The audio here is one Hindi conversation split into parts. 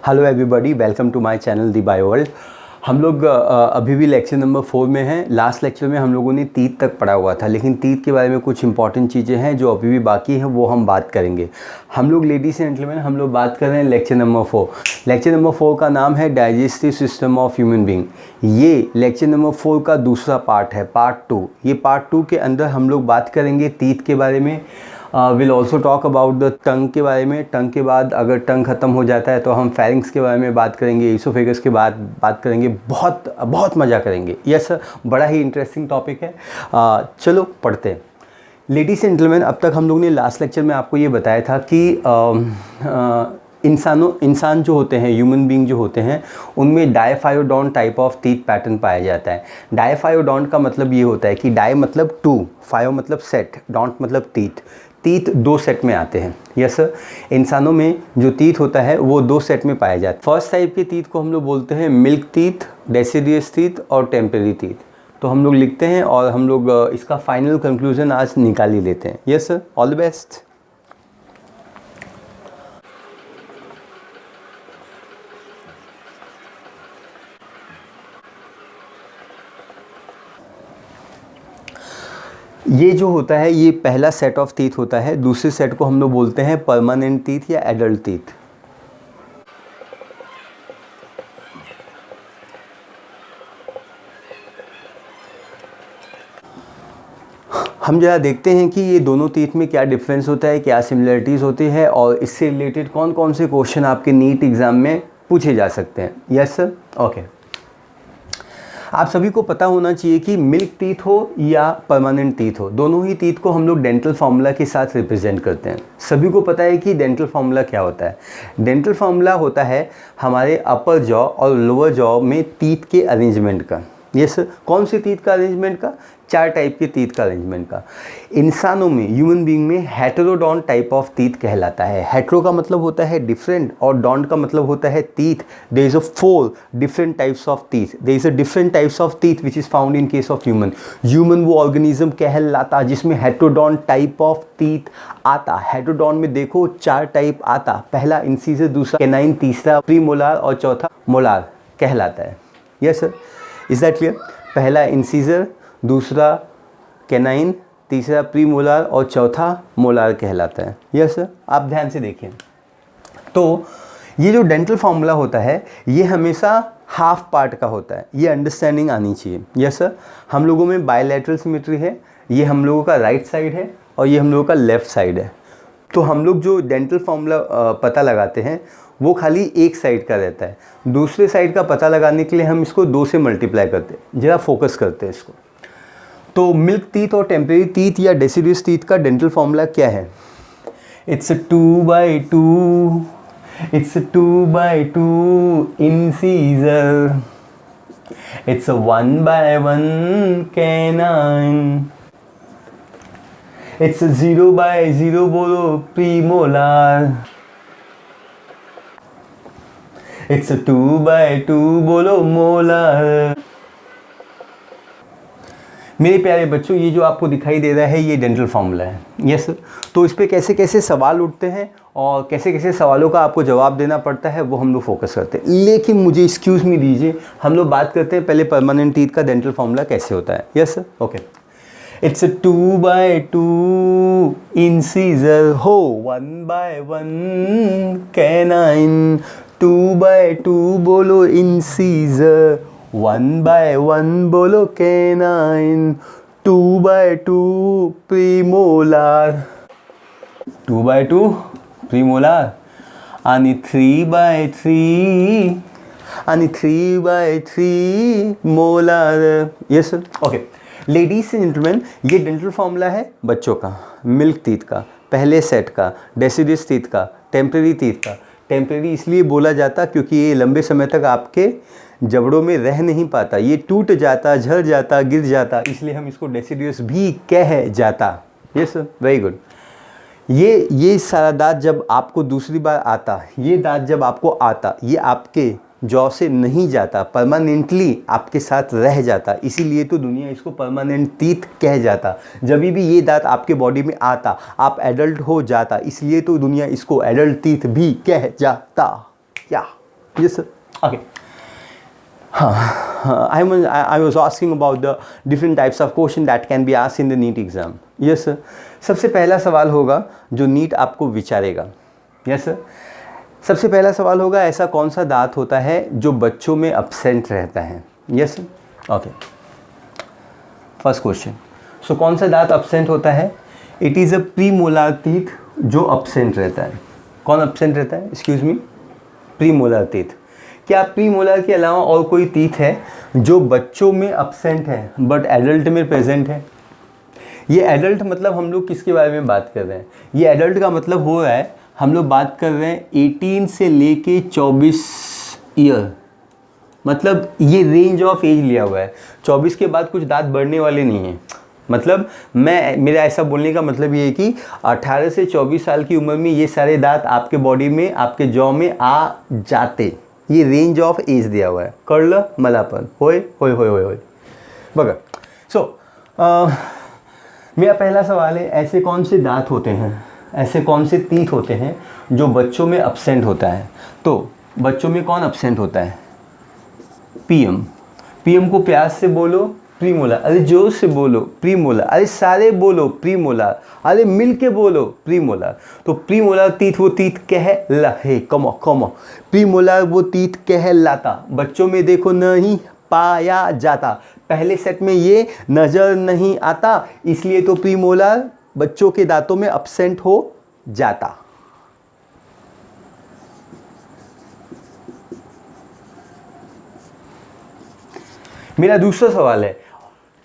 Hello everybody, welcome to my channel the bio world. हम लोग अभी भी लेक्चर नंबर 4 में हैं। लास्ट लेक्चर में हम लोगों ने तीत तक पढ़ा हुआ था, लेकिन तीत के बारे में कुछ इंपॉर्टेंट चीज़ें हैं जो अभी भी बाकी हैं, वो हम बात करेंगे। हम लोग लेडीज़ एंड जेंटलमैन, हम लोग बात कर रहे हैं लेक्चर नंबर 4। लेक्चर नंबर 4 का नाम है digestive system of human being. ये लेक्चर नंबर 4 का दूसरा पार्ट है, पार्ट 2। ये पार्ट 2 के अंदर हम लोग बात करेंगे तीत के बारे में। Will also talk about the tongue के बारे में। टंग के बाद अगर टंग ख़त्म हो जाता है तो हम फेरिंग्स के बारे में बात करेंगे, ईसोफेगस के बाद बात करेंगे। बहुत बहुत मज़ा करेंगे। यस सर, बड़ा ही इंटरेस्टिंग टॉपिक है। चलो पढ़ते हैं। लेडीज़ एंड जेंटलमैन, अब तक हम लोग ने लास्ट लेक्चर में आपको ये बताया था कि इंसान जो होते हैं, ह्यूमन बींग जो होते हैं, उनमें डायफायोडोंट टाइप ऑफ टीथ पैटर्न पाया जाता है। डायफायोडोंट का मतलब ये होता है कि डाई मतलब 2, फायो मतलब सेट, डोंट मतलब टीथ। टीथ 2 सेट में आते हैं। यस सर, इंसानों में जो टीथ होता है वो 2 सेट में पाया जाता है। फर्स्ट टाइप के टीथ को हम लोग बोलते हैं मिल्क टीथ, डेसिडियस टीथ और टेम्पररी टीथ। तो हम लोग लिखते हैं और हम लोग इसका फाइनल कंक्लूजन आज निकाल ही लेते हैं। Yes sir, all the best. ये जो होता है ये पहला सेट ऑफ टीथ होता है। दूसरे सेट को हम लोग बोलते हैं परमानेंट टीथ या एडल्ट टीथ। हम जरा देखते हैं कि ये दोनों टीथ में क्या डिफरेंस होता है, क्या सिमिलरिटीज़ होती है और इससे रिलेटेड कौन कौन से क्वेश्चन आपके नीट एग्ज़ाम में पूछे जा सकते हैं। Yes sir, okay. आप सभी को पता होना चाहिए कि मिल्क टीथ हो या परमानेंट टीथ हो, दोनों ही टीथ को हम लोग डेंटल फार्मूला के साथ रिप्रेजेंट करते हैं। सभी को पता है कि डेंटल फार्मूला क्या होता है। डेंटल फार्मूला होता है हमारे अपर जॉ और लोअर जॉ में टीथ के अरेंजमेंट का। यस, कौन सी टीथ का अरेंजमेंट का? 4 टाइप के टीथ का अरेंजमेंट का। इंसानों में, ह्यूमन बीइंग में हेटेरोडोंट टाइप ऑफ टीथ कहलाता है। हेटेरो का मतलब होता है डिफरेंट और डोंट का मतलब होता है teeth. There is a 4 different types of teeth. There is a different types of teeth which is found in case of human वो ऑर्गेनिज्म कहलाता जिसमें हेटेरोडोंट टाइप ऑफ टीथ आता। हेटेरोडोंट में देखो 4 टाइप आता। पहला इंसीजर, दूसरा कैनाइन, तीसरा प्रीमोलार और चौथा मोलार कहलाता है। Yes sir, is that clear? पहला इंसीजर, दूसरा कैनाइन, तीसरा प्रीमोलार और चौथा मोलार कहलाता है। यस सर, आप ध्यान से देखिए। तो ये जो डेंटल फार्मूला होता है ये हमेशा हाफ पार्ट का होता है, ये अंडरस्टैंडिंग आनी चाहिए। यस सर, हम लोगों में बायलैटरल सिमेट्री है। ये हम लोगों का राइट साइड है और ये हम लोगों का लेफ्ट साइड है। तो हम लोग जो डेंटल फार्मूला पता लगाते हैं वो खाली एक साइड का रहता है। दूसरे साइड का पता लगाने के लिए हम इसको 2 से मल्टीप्लाई करते हैं। ज़रा फोकस करते हैं इसको। तो मिल्क टीथ और टेम्परेरी टीथ या डेसिडियस टीथ का डेंटल फार्मूला क्या है? It's 2/2, it's 2/2 incisor, it's 1/1 canine, it's 0/0 बोलो प्रीमोलार, इट्स 2/2 बोलो मोलार। मेरे प्यारे बच्चों, ये जो आपको दिखाई दे रहा है ये डेंटल फार्मूला है। यस, तो इस पे कैसे कैसे सवाल उठते हैं और कैसे कैसे सवालों का आपको जवाब देना पड़ता है वो हम लोग फोकस करते हैं। लेकिन मुझे एक्सक्यूज़ मी दीजिए, हम लोग बात करते हैं पहले परमानेंट टीथ का डेंटल फार्मूला कैसे होता है। Yes sir, okay. It's 2/2 incisor हो, 1/1 कैनाइन, 2/2 बोलो इंसीजर, 1/1 बोलो कैनाइन, 2/2 प्रीमोलार, 2/2 प्रीमोलार आणि 3/3 आणि 3/3 molar. Yes sir, okay. Ladies and gentleman, ये डेंटल फार्मूला है बच्चों का, मिल्क टीथ का, पहले सेट का, डेसिडियस टीथ का, टेम्परेरी टीथ का। टेम्परेरी इसलिए बोला जाता क्योंकि ये लंबे समय तक आपके जबड़ों में रह नहीं पाता, ये टूट जाता, झड़ जाता, गिर जाता, इसलिए हम इसको डेसिडियस भी कह जाता। Yes sir, very good. ये सारा दांत जब आपको दूसरी बार आता, ये दांत जब आपको आता, ये आपके जॉ से नहीं जाता, परमानेंटली आपके साथ रह जाता, इसीलिए तो दुनिया इसको परमानेंट टीथ कह जाता। जब भी ये दांत आपके बॉडी में आता, आप एडल्ट हो जाता, इसलिए तो दुनिया इसको एडल्ट टीथ भी कह जाता। क्या yes sir, okay. I was asking about the different types of question that can be asked in the NEET exam. Yes sir. सबसे पहला सवाल होगा जो नीट आपको विचारेगा। Yes sir. सबसे पहला सवाल होगा ऐसा कौन सा दांत होता है जो बच्चों में अब्सेंट रहता है। Yes sir, okay. First question, so कौन सा दांत अब्सेंट होता है? It is a premolar teeth जो अब्सेंट रहता है। कौन अब्सेंट रहता है? Excuse me, premolar teeth. क्या प्रीमोलार के अलावा और कोई टीथ है जो बच्चों में अब्सेंट है बट एडल्ट में प्रेजेंट है? ये एडल्ट मतलब हम लोग किसके बारे में बात कर रहे हैं? ये एडल्ट का मतलब हो रहा है हम लोग बात कर रहे हैं 18 से लेके 24 ईयर, मतलब ये रेंज ऑफ एज लिया हुआ है। 24 के बाद कुछ दांत बढ़ने वाले नहीं हैं। मतलब मेरा ऐसा बोलने का मतलब ये है कि 18 से 24 साल की उम्र में ये सारे दांत आपके बॉडी में, आपके जॉ में आ जाते। ये रेंज ऑफ एज दिया हुआ है। कळलं मला पण? होय होय होय होय होय बघा। सो मेरा पहला सवाल है, ऐसे कौन से दांत होते हैं, ऐसे कौन से टीथ होते हैं जो बच्चों में अब्सेंट होता है? तो बच्चों में कौन अब्सेंट होता है? पीएम। पीएम को प्यार से बोलो प्रीमोलार, अरे जोर से बोलो प्रीमोलार, अरे सारे बोलो प्रीमोलार, अरे मिल के बोलो प्रीमोलार। तो प्रीमोलार टीथ वो टीथ कहलाहे, कमो कमो, प्रीमोलार वो टीथ कहलाता। बच्चों में देखो नहीं पाया जाता, पहले सेट में ये नज़र नहीं आता, इसलिए तो प्रीमोलार बच्चों के दांतों में अब्सेंट हो जाता। मेरा दूसरा सवाल है,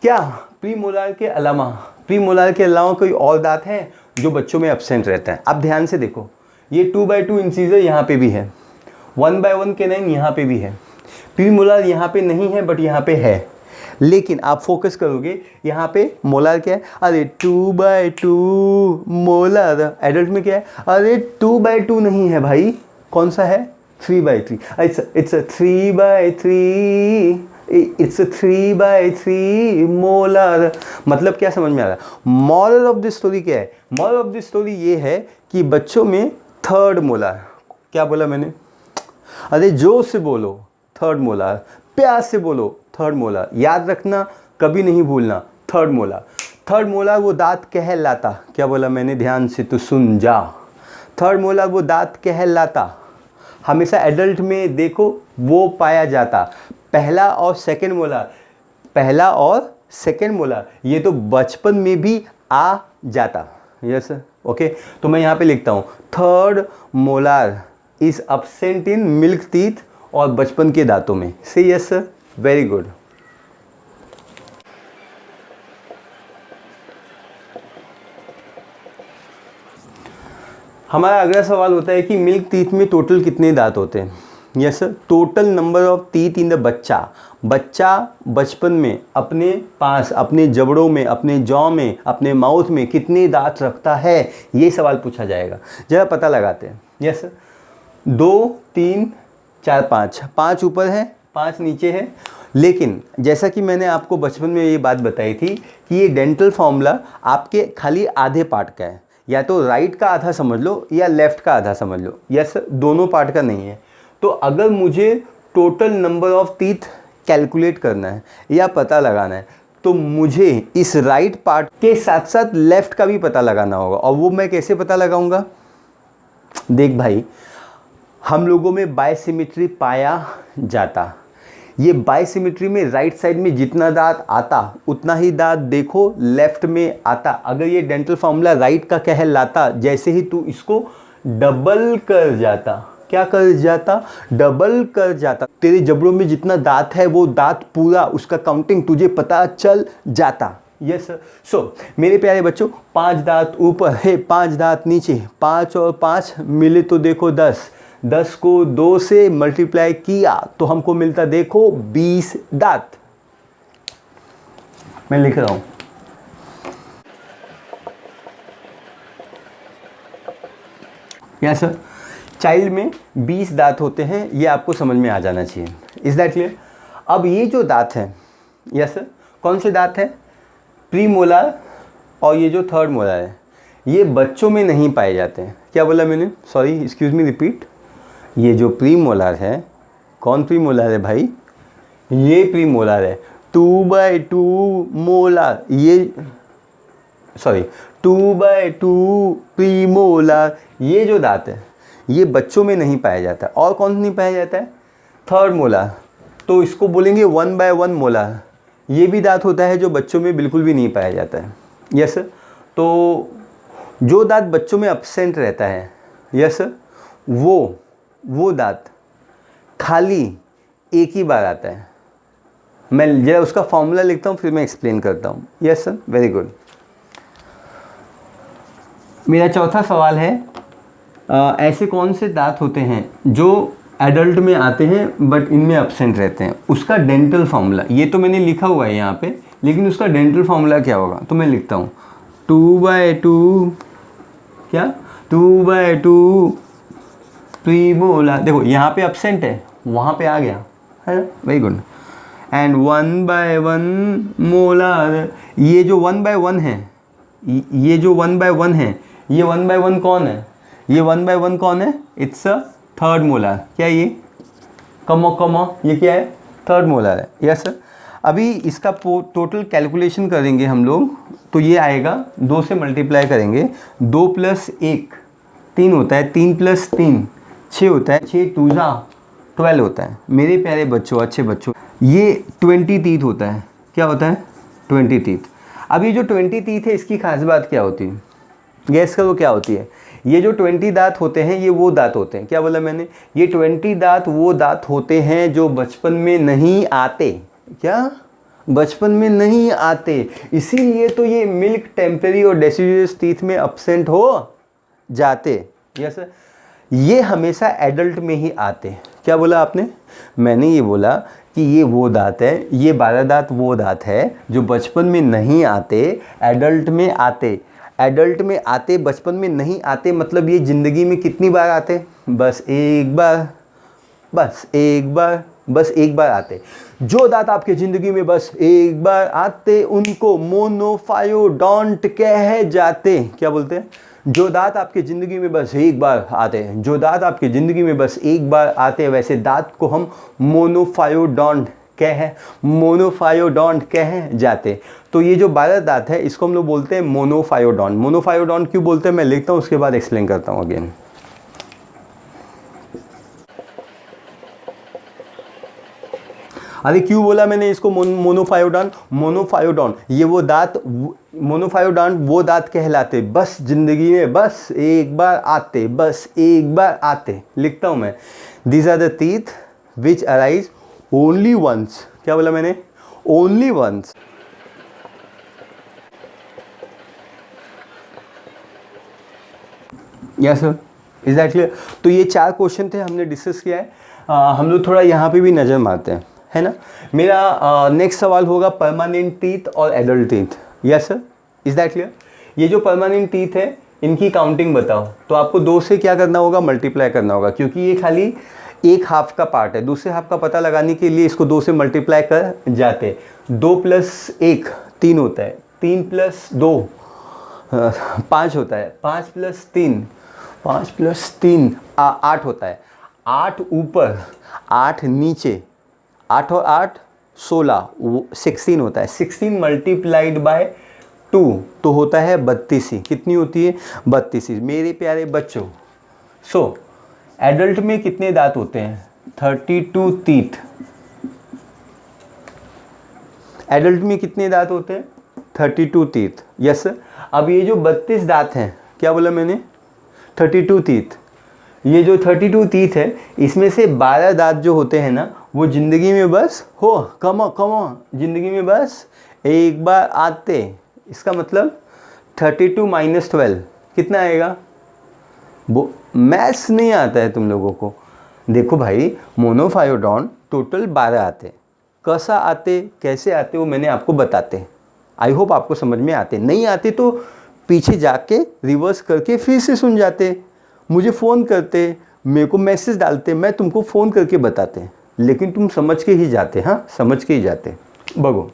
क्या प्रीमोलार के अलावा कोई और दांत है जो बच्चों में अब्सेंट रहता है? अब ध्यान से देखो, ये 2/2 इंसीजर यहाँ पे भी है, 1/1 कैनाइन यहाँ पे भी है, प्रीमोलार यहाँ पे नहीं है बट यहाँ पे है। लेकिन आप फोकस करोगे यहाँ पे मोलार क्या है? अरे 2/2 मोलार। एडल्ट में क्या है? अरे 2/2 नहीं है भाई, कौन सा है? 3/3। It's a 3/3, it's 3/3 molar. मतलब क्या समझ में आ रहा है? मॉरल ऑफ द स्टोरी क्या है? मॉरल ऑफ द स्टोरी ये है कि बच्चों में थर्ड मोलर, क्या बोला मैंने? अरे जोर से बोलो थर्ड मोलर, प्यार से बोलो थर्ड मोलर, याद रखना कभी नहीं भूलना, थर्ड मोलर। थर्ड मोलर वो दांत कहलाता, क्या बोला मैंने? ध्यान से तो सुन जा। थर्ड मोलर वो दांत कहलाता, हमेशा एडल्ट में देखो वो पाया जाता। पहला और सेकंड मोलार ये तो बचपन में भी आ जाता। यस ओके, तो मैं यहाँ पे लिखता हूँ third molar is absent in milk teeth और बचपन के दांतों में। से यस सर, वेरी गुड। हमारा अगला सवाल होता है कि मिल्क टीथ में टोटल कितने दांत होते हैं? Yes sir, total number of teeth in the बच्चा बचपन में अपने पास, अपने जबड़ों में, अपने जॉ में, अपने माउथ में कितने दांत रखता है, ये सवाल पूछा जाएगा। जरा पता लगाते हैं। यस सर, 2 3 4 5, 5 ऊपर है 5 नीचे है। लेकिन जैसा कि मैंने आपको बचपन में ये बात बताई थी कि ये डेंटल फॉर्मूला आपके खाली आधे पार्ट का है, या तो राइट का आधा समझ लो या लेफ़्ट का आधा समझ लो। यस सर, दोनों पार्ट का नहीं है। तो अगर मुझे total number of teeth calculate करना है या पता लगाना है तो मुझे इस राइट पार्ट के साथ साथ लेफ़्ट का भी पता लगाना होगा। और वो मैं कैसे पता लगाऊंगा? देख भाई, हम लोगों में बायसिमेट्री पाया जाता। ये बायसिमेट्री में राइट साइड में जितना दांत आता उतना ही दांत देखो लेफ़्ट में आता। अगर ये डेंटल फॉर्मूला राइट का कहलाता, जैसे ही तू इसको डबल कर जाता, क्या कर जाता? डबल कर जाता, तेरे जबड़ों में जितना दांत है वो दांत पूरा, उसका काउंटिंग तुझे पता चल जाता। Yes sir. सो मेरे प्यारे बच्चों, 5 दांत ऊपर है 5 दांत नीचे, 5 और 5 मिले तो देखो 10, 10 को 2 से मल्टीप्लाई किया तो हमको मिलता देखो 20 दांत। मैं लिख रहा हूं। यस सर, चाइल्ड में 20 दांत होते हैं, ये आपको समझ में आ जाना चाहिए। Is that clear? अब ये जो दांत है, यस सर, कौन से दांत है? प्रीमोलार और ये जो थर्ड मोलार है, ये बच्चों में नहीं पाए जाते हैं। क्या बोला मैंने? Sorry, excuse me, repeat. ये जो प्रीमोलार है कौन प्रीमोलार है भाई? ये प्रीमोलार है। 2/2 मोलार, ये सॉरी 2/2 प्रीमोलार, ये जो दांत है ये बच्चों में नहीं पाया जाता। और कौन नहीं पाया जाता है? थर्ड मोलार, तो इसको बोलेंगे 1/1 मोलार। ये भी दांत होता है जो बच्चों में बिल्कुल भी नहीं पाया जाता है। Yes sir. तो जो दांत बच्चों में एब्सेंट रहता है, यस सर, वो दांत खाली एक ही बार आता है। मैं जरा उसका फॉर्मूला लिखता हूँ फिर मैं एक्सप्लेन करता हूँ। Yes sir, very good. मेरा चौथा सवाल है, ऐसे कौन से दांत होते हैं जो एडल्ट में आते हैं बट इनमें एब्सेंट रहते हैं? उसका डेंटल फार्मूला, ये तो मैंने लिखा हुआ है यहाँ पे, लेकिन उसका डेंटल फार्मूला क्या होगा? तो मैं लिखता हूँ 2/2 क्या 2/2 प्रीमोलार। देखो यहाँ पे एब्सेंट है, वहाँ पे आ गया है ना, वेरी गुड। And 1/1 molar. ये जो 1/1 है, ये जो 1/1 है, ये 1/1 कौन है? ये 1/1 कौन है? It's a third molar. क्या ये? कमो ये क्या है? थर्ड मोलार है। Yes sir. अभी इसका टोटल कैलकुलेशन करेंगे हम लोग, तो ये आएगा 2 से मल्टीप्लाई करेंगे। 2 + 1 3 होता है, 3 + 3 6 होता है, 6 2 12 होता है। मेरे प्यारे बच्चों, अच्छे बच्चों, ये 20 टीथ होता है। क्या होता है? 20 टीथ। अब ये जो 20 टीथ है इसकी खास बात क्या होती है? गैस करो क्या होती है? ये जो 20 दांत होते हैं ये वो दांत होते हैं, क्या बोला मैंने? ये 20 दांत वो दांत होते हैं जो बचपन में नहीं आते। क्या? बचपन में नहीं आते। इसीलिए तो ये मिल्क, टेम्पररी और डेसिडुअस टीथ में एब्सेंट हो जाते। यस, ये हमेशा एडल्ट में ही आते। क्या बोला आपने? मैंने ये बोला कि ये वो दांत है, ये 12 दांत वो दांत है जो बचपन में नहीं आते, एडल्ट में आते। एडल्ट में आते, बचपन में नहीं आते, मतलब ये ज़िंदगी में कितनी बार आते? बस एक बार, बस एक बार, बस एक बार आते। जो दांत आपके ज़िंदगी में बस एक बार आते उनको मोनोफायोडोंट कहे जाते। क्या बोलते हैं? जो दांत आपके ज़िंदगी में बस एक बार आते हैं, जो दांत आपके ज़िंदगी में बस एक बार आते हैं, वैसे दांत को हम मोनोफायोडोंट कहे जाते। तो ये जो 12 दांत है इसको हम लोग बोलते हैं मोनोफायोडोंट। मोनोफायोडोंट क्यों बोलते हैं मैं लिखता हूँ, उसके बाद एक्सप्लेन करता हूँ अगेन। अरे क्यों बोला मैंने इसको मोनोफायोडोंट? मोनोफायोडोंट ये वो दांत, मोनोफायोडोंट वो दांत कहलाते बस ज़िंदगी में बस एक बार आते, बस एक बार आते। लिखता हूँ मैं, these are the teeth which arise only once. क्या बोला मैंने? Only once. Yes sir, is that clear? तो ये 4 क्वेश्चन थे, हमने डिस्कस किया है। हम लोग थोड़ा यहाँ पे भी नज़र मारते हैं, है ना। मेरा नेक्स्ट सवाल होगा परमानेंट टीथ और adult teeth. Yes sir, is that clear? ये जो परमानेंट टीथ है इनकी काउंटिंग बताओ। तो आपको 2 से क्या करना होगा? मल्टीप्लाई करना होगा, क्योंकि ये खाली एक हाफ का पार्ट है। दूसरे हाफ का पता लगाने के लिए इसको 2 से मल्टीप्लाई कर जाते। 2 + 1 3 होता है, 3 + 2 5 होता है, 5 + 3 8 होता है। 8 ऊपर 8 नीचे, 8 और 8 16 16 होता है। 16 × 2 तो होता है 32। कितनी होती है? 32। मेरे प्यारे बच्चों, सो एडल्ट में कितने दांत होते हैं? 32 टीथ। एडल्ट में कितने दांत होते हैं? 32 टीथ। यस। अब ये जो 32 दांत हैं, क्या बोला मैंने? 32 टीथ। ये जो 32 टीथ है इसमें से 12 दांत जो होते हैं ना वो ज़िंदगी में बस कमो ज़िंदगी में बस एक बार आते। इसका मतलब 32 - 12 कितना आएगा? वो मैथ्स नहीं आता है तुम लोगों को। देखो भाई, मोनोफायोडोंट टोटल 12 आते। कैसा आते, कैसे आते, वो मैंने आपको बताते। आई होप आपको समझ में आते। नहीं आते तो पीछे जाके रिवर्स करके फिर से सुन जाते, मुझे फ़ोन करते, मेरे को मैसेज डालते, मैं तुमको फ़ोन करके बताते। लेकिन तुम समझ के ही जाते। हाँ, समझ के ही जाते। बगो,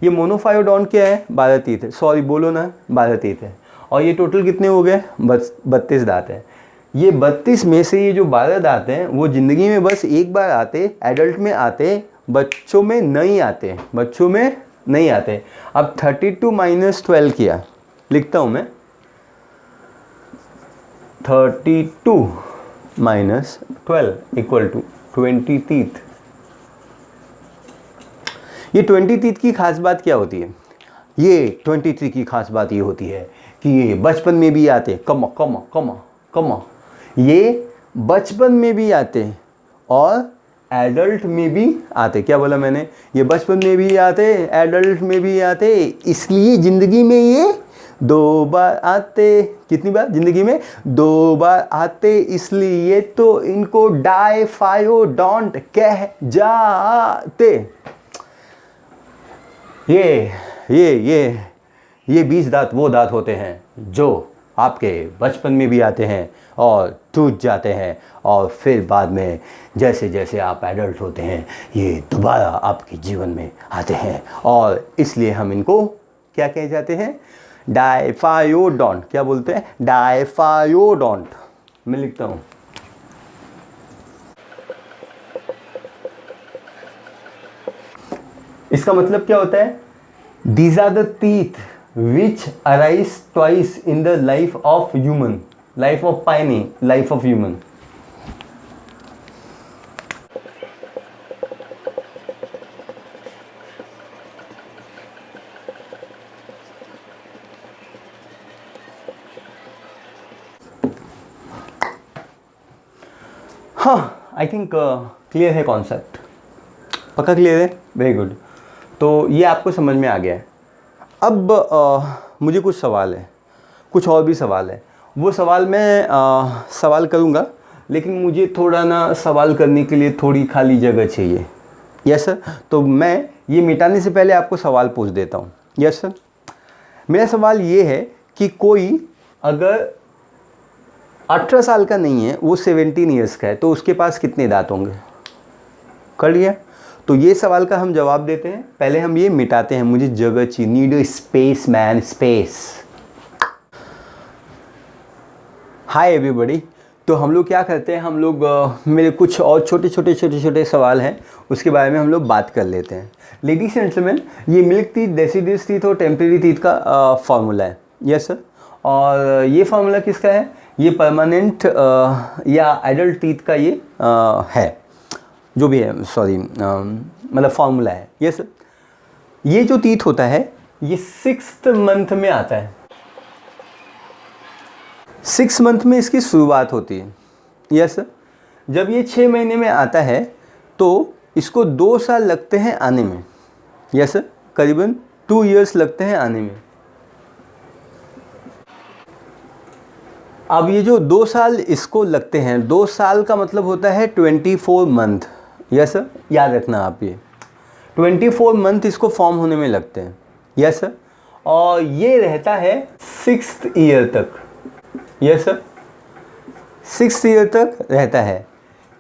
ये मोनोफायोडोंट क्या है? 12 टीथ है। सॉरी बोलो ना, 12 टीथ है। और ये टोटल कितने हो गए? बस 32 दांत है। ये 32 में से ये जो 12 दांत हैं वो ज़िंदगी में बस एक बार आते, एडल्ट में आते, बच्चों में नहीं आते, बच्चों में नहीं आते। अब 32 माइनस 12 किया, लिखता हूँ मैं 32 माइनस 12 इक्वल टू 20 टीथ। ये 20 टीथ की खास बात क्या होती है? ये 23 की खास बात ये होती है कि ये बचपन में भी आते, कमा कमा कमा कमा, ये बचपन में भी आते और एडल्ट में भी आते। क्या बोला मैंने? ये बचपन में भी आते, एडल्ट में भी आते, इसलिए ज़िंदगी में ये 2 बार आते। कितनी बार ज़िंदगी में? 2 बार आते, इसलिए तो इनको डायफायोडोंट कह जाते। ये 20 दांत वो दांत होते हैं जो आपके बचपन में भी आते हैं और टूट जाते हैं, और फिर बाद में जैसे जैसे आप एडल्ट होते हैं ये दोबारा आपके जीवन में आते हैं, और इसलिए हम इनको क्या कहे जाते हैं? डायफायोडोंट। क्या बोलते हैं? डायफायोडोंट। मैं लिखता हूँ इसका मतलब क्या होता है? These are the teeth which arise twice in the life of human, life of Piney, life of human. हाँ, आई थिंक क्लियर है कॉन्सेप्ट। पक्का क्लियर है? Very good. तो ये आपको समझ में आ गया है। अब मुझे कुछ सवाल है, कुछ और भी सवाल है। वो सवाल मैं सवाल करूँगा, लेकिन मुझे थोड़ा ना सवाल करने के लिए थोड़ी खाली जगह चाहिए। Yes sir. तो मैं ये मिटाने से पहले आपको सवाल पूछ देता हूँ। Yes sir. मेरा सवाल ये है कि कोई अगर 18 साल का नहीं है, वो 17 ईयर्स का है, तो उसके पास कितने दांत होंगे? कर लिया? तो ये सवाल का हम जवाब देते हैं। पहले हम ये मिटाते हैं, मुझे जगह चाहिए, need a space man, space. Hi everybody. तो हम लोग क्या करते हैं, हम लोग मेरे कुछ और छोटे छोटे सवाल हैं, उसके बारे में हम लोग बात कर लेते हैं। लेडीज एंड जेंटलमैन, ये मिल्क टीथ, डेसिडियस टीथ और टेम्परेरी टीथ का फार्मूला है। Yes sir. और ये फार्मूला किसका है? ये परमानेंट या एडल्ट टीथ का ये है, जो भी है, सॉरी, मतलब फार्मूला है। Yes sir. ये जो टीथ होता है ये 6th मंथ में आता है। 6 मंथ में इसकी शुरुआत होती है। Yes sir. जब ये 6 महीने में आता है तो इसको 2 साल लगते हैं आने में। Yes sir. करीबन 2 इयर्स लगते हैं आने में। अब ये जो 2 साल इसको लगते हैं, 2 साल का मतलब होता है 24 मंथ। Yes sir. याद रखना आप, ये 24 मंथ इसको फॉर्म होने में लगते हैं। Yes sir. और ये रहता है 6th ईयर तक। Yes sir. 6th ईयर तक रहता है।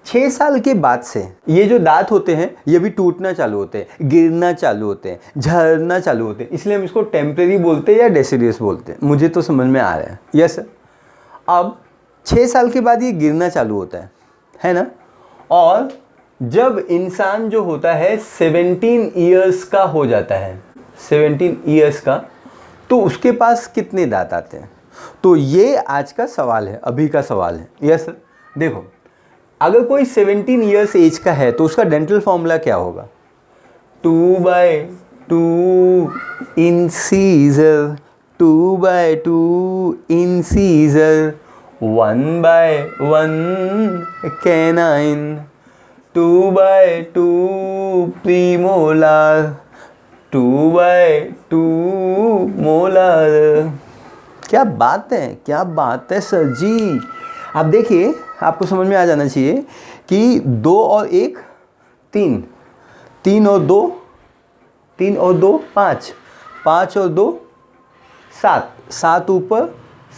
6 साल के बाद से ये जो दांत होते हैं ये भी टूटना चालू होते हैं, गिरना चालू होते हैं, झड़ना चालू होते हैं, इसलिए हम इसको टेम्परेरी बोलते हैं या डेसिडियस बोलते हैं। मुझे तो समझ में आ रहा है। Yes sir. अब 6 साल के बाद ये गिरना चालू होता है ना? और जब इंसान जो होता है 17 ईयर्स का हो जाता है, 17 ईयर्स का, तो उसके पास कितने दांत आते हैं? तो ये आज का सवाल है, अभी का सवाल है। Yes sir. देखो, अगर कोई 17 ईयर्स एज का है तो उसका डेंटल फॉर्मूला क्या होगा? 2/2 incisor, 2/2 incisor, 1/1 canine, 2/2 premolar, 2/2 molar. क्या बात है, क्या बात है सर जी। आप देखिए, आपको समझ में आ जाना चाहिए कि 2 और 1 3, 3 और 2 3 और 2 5, 5 और 2 7, 7 ऊपर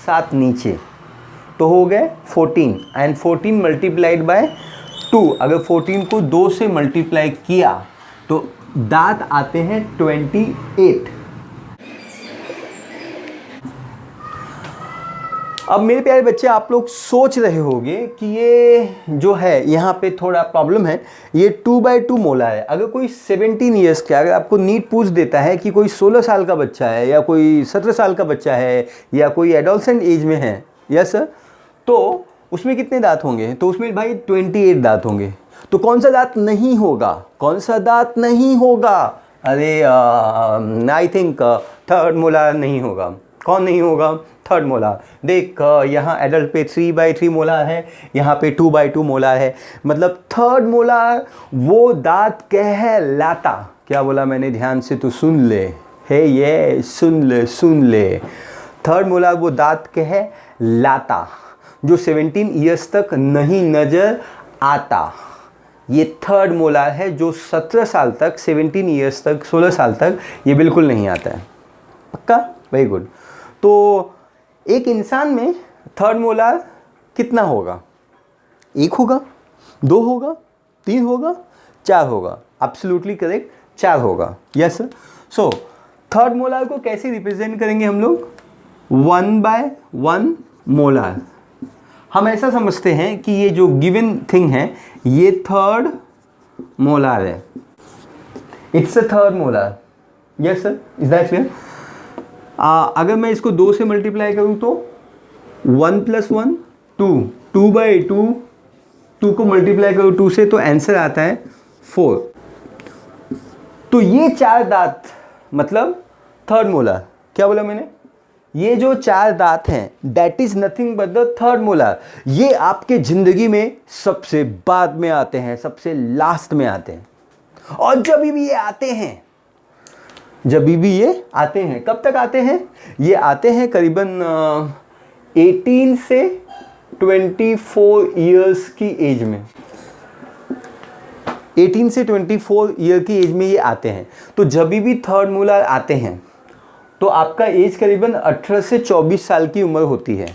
7 नीचे, तो हो गए 14। And 14 multiplied by 2। अगर 14 को 2 से मल्टीप्लाई किया तो दांत आते हैं 28। अब मेरे प्यारे बच्चे, आप लोग सोच रहे होंगे कि ये जो है यहाँ पे थोड़ा प्रॉब्लम है, ये 2/2 मोलार है। अगर कोई 17 ईयर्स का, अगर आपको नीट पूछ देता है कि कोई 16 साल का बच्चा है या कोई 17 साल का बच्चा है या कोई एडोलसेंट एज में है, यस सर, तो उसमें कितने दांत होंगे? तो उसमें भाई 28 दांत होंगे। तो कौन सा दांत नहीं होगा? कौन सा दांत नहीं होगा? अरे आई थिंक थर्ड मोलार नहीं होगा। कौन नहीं होगा? Third molar. देख, यहाँ एडल्ट पे 3/3 मोलार है, यहाँ पे 2/2 मोलार है। मतलब थर्ड मोलार वो दांत कहलाता, क्या बोला मैंने? ध्यान से तो सुन ले, है ये, सुन ले। थर्ड मोलार वो दांत कहलाता जो 17 ईयर्स तक नहीं नजर आता। ये थर्ड मोलार है जो 17 साल तक, 17 ईयर्स तक, 16 साल तक ये बिल्कुल नहीं आता है। पक्का? Very good. तो एक इंसान में थर्ड मोलार कितना होगा? 1 होगा, 2 होगा, 3 होगा, 4 होगा। एब्सोल्युटली करेक्ट, 4 होगा। Yes sir. So third molar को कैसे रिप्रेजेंट करेंगे हम लोग? 1/1 मोलार। हम ऐसा समझते हैं कि ये जो गिवन थिंग है ये थर्ड मोलार है। It's a third molar. Yes sir, is that clear? अगर मैं इसको 2 से मल्टीप्लाई करूं तो 1 + 1 2, 2/2, 2 को मल्टीप्लाई करूं 2 से तो आंसर आता है 4। तो ये 4 दांत मतलब थर्ड मोलार। क्या बोला मैंने? ये जो 4 दांत हैं that is nothing but the third molar. ये आपके जिंदगी में सबसे बाद में आते हैं, सबसे लास्ट में आते हैं। और जब भी ये आते हैं, कब तक आते हैं? ये आते हैं करीबन 18 से 24 ईयर्स की एज में। 18 से 24 ईयर की एज में ये आते हैं। तो जब भी थर्ड मोलार आते हैं तो आपका एज करीबन 18 से 24 साल की उम्र होती है।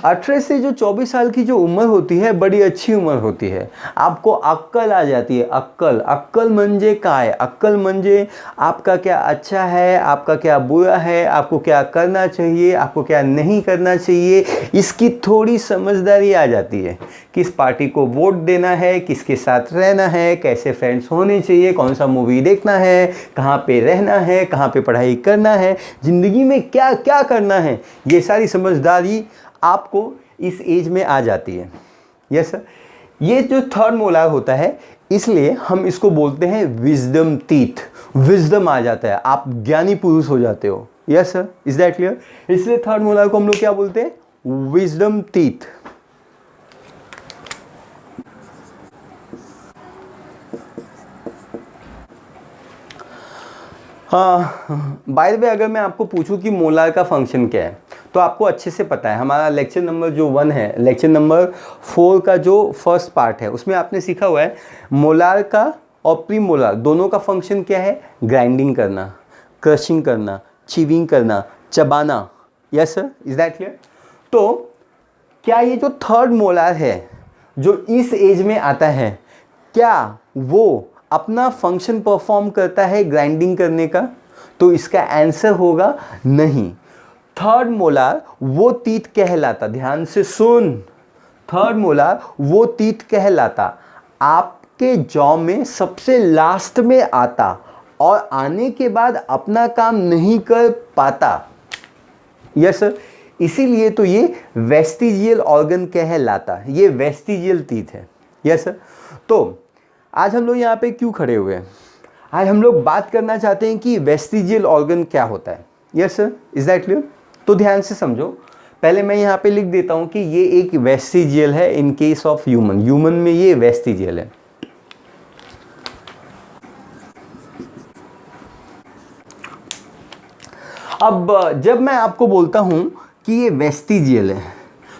18 से जो 24 साल की जो उम्र होती है बड़ी अच्छी उम्र होती है। आपको अक्ल आ जाती है। अक्ल म्हणजे काय? अक्ल म्हणजे आपका क्या अच्छा है, आपका क्या बुरा है, आपको क्या करना चाहिए, आपको क्या नहीं करना चाहिए, इसकी थोड़ी समझदारी आ जाती है। किस पार्टी को वोट देना है, किसके साथ रहना है, कैसे फ्रेंड्स होने चाहिए, कौन सा मूवी देखना है, कहाँ पे रहना है, कहाँ पे पढ़ाई करना है, ज़िंदगी में क्या क्या करना है, ये सारी समझदारी आपको इस एज में आ जाती है। Yes sir. ये जो थर्ड मोलार होता है इसलिए हम इसको बोलते हैं विजडम टीथ। विजडम आ जाता है, आप ज्ञानी पुरुष हो जाते हो। Yes sir, is that clear? इसलिए थर्ड मोलार को हम लोग क्या बोलते हैं? Wisdom teeth. हाँ, बाय द वे अगर मैं आपको पूछूं कि मोलार का फंक्शन क्या है तो आपको अच्छे से पता है। हमारा लेक्चर नंबर जो 1 है, लेक्चर नंबर 4 का जो फर्स्ट पार्ट है उसमें आपने सीखा हुआ है मोलार का और प्रीमोलार दोनों का फंक्शन क्या है? ग्राइंडिंग करना, क्रशिंग करना, चीविंग करना, चबाना। Yes sir, is that clear? तो क्या ये जो थर्ड मोलार है जो इस एज में आता है, क्या वो अपना फंक्शन परफॉर्म करता है ग्राइंडिंग करने का? तो इसका आंसर होगा नहीं। थर्ड मोलार वो टीथ कहलाता, ध्यान से सुन, थर्ड मोलार वो टीथ कहलाता आपके जॉ में सबसे लास्ट में आता और आने के बाद अपना काम नहीं कर पाता। यस सर, इसीलिए तो ये वेस्टिजियल ऑर्गन कहलाता है। ये वेस्टिजियल टीथ है। Yes sir. तो आज हम लोग यहाँ पे क्यों खड़े हुए हैं? आज हम लोग बात करना चाहते हैं कि वेस्टिजियल ऑर्गन क्या होता है। Yes sir, is that clear? तो ध्यान से समझो। पहले मैं यहाँ पे लिख देता हूँ कि ये एक वेस्टिजियल है इन केस ऑफ ह्यूमन में ये वेस्टिजियल है। अब जब मैं आपको बोलता हूँ कि ये वेस्टिजियल है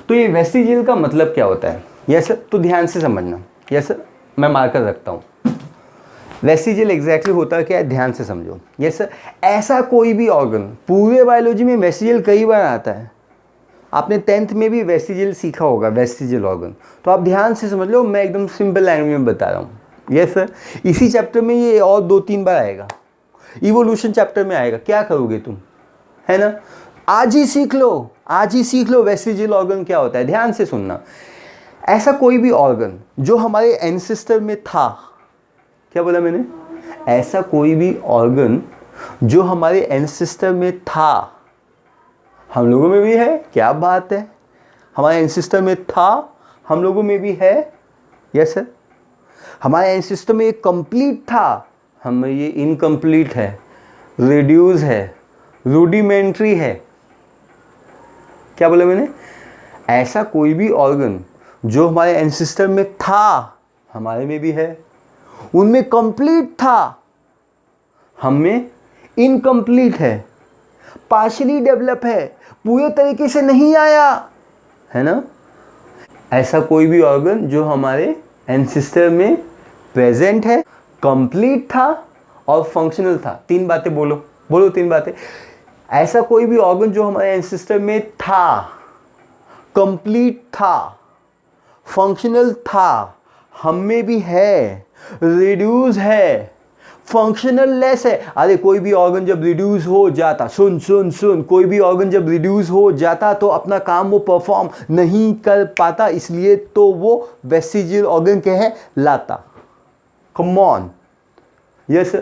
तो ये वेस्टिजियल का मतलब क्या होता है? यस सर, तो ध्यान से समझना। यस सर, मैं मार्कर रखता हूँ। वेस्टिजियल एग्जैक्टली होता क्या है, ध्यान से समझो। यस सर, ऐसा कोई भी ऑर्गन, पूरे बायोलॉजी में वेस्टिजियल कई बार आता है। आपने 10th में भी वेस्टिजियल सीखा होगा, वेस्टिजियल ऑर्गन। तो आप ध्यान से समझ लो, मैं एकदम सिंपल लैंग्वेज में बता रहा हूँ। यस सर, इसी चैप्टर में ये और 2-3 बार आएगा। इवोल्यूशन चैप्टर में आएगा। क्या करोगे तुम, है ना? आज ही सीख लो, आज ही सीख लो वेस्टिजियल ऑर्गन क्या होता है। ध्यान से सुनना, ऐसा कोई भी ऑर्गन जो हमारे एंसेस्टर में था, क्या बोला मैंने, ऐसा कोई भी ऑर्गन जो हमारे एंसेस्टर में था हम लोगों में भी है। क्या बात है, हमारे एंसेस्टर में था, हम लोगों में भी है। यस सर, हमारे एंसेस्टर में एक कंप्लीट था, हम में ये इनकम्प्लीट है, रिड्यूस है, रूडिमेंट्री है। क्या बोला मैंने, ऐसा कोई भी ऑर्गन जो हमारे एंसेस्टर में था हमारे में भी है, उनमें कंप्लीट था, हम में इनकम्प्लीट है, पार्शियली डेवलप है, पूरे तरीके से नहीं आया है ना। ऐसा कोई भी ऑर्गन जो हमारे एंसेस्टर में प्रेजेंट है, कंप्लीट था और फंक्शनल था। तीन बातें बोलो, बोलो तीन बातें। ऐसा कोई भी ऑर्गन जो हमारे एंसेस्टर में था, कंप्लीट था, फंक्शनल था, हम में भी है, रिड्यूस है, फंक्शनल लेस है। अरे कोई भी ऑर्गन जब रिड्यूस हो जाता, सुन सुन सुन, कोई भी ऑर्गन जब रिड्यूस हो जाता तो अपना काम वो परफॉर्म नहीं कर पाता, इसलिए तो वो वेस्टिजियल ऑर्गन कहलाता। Come on, yes.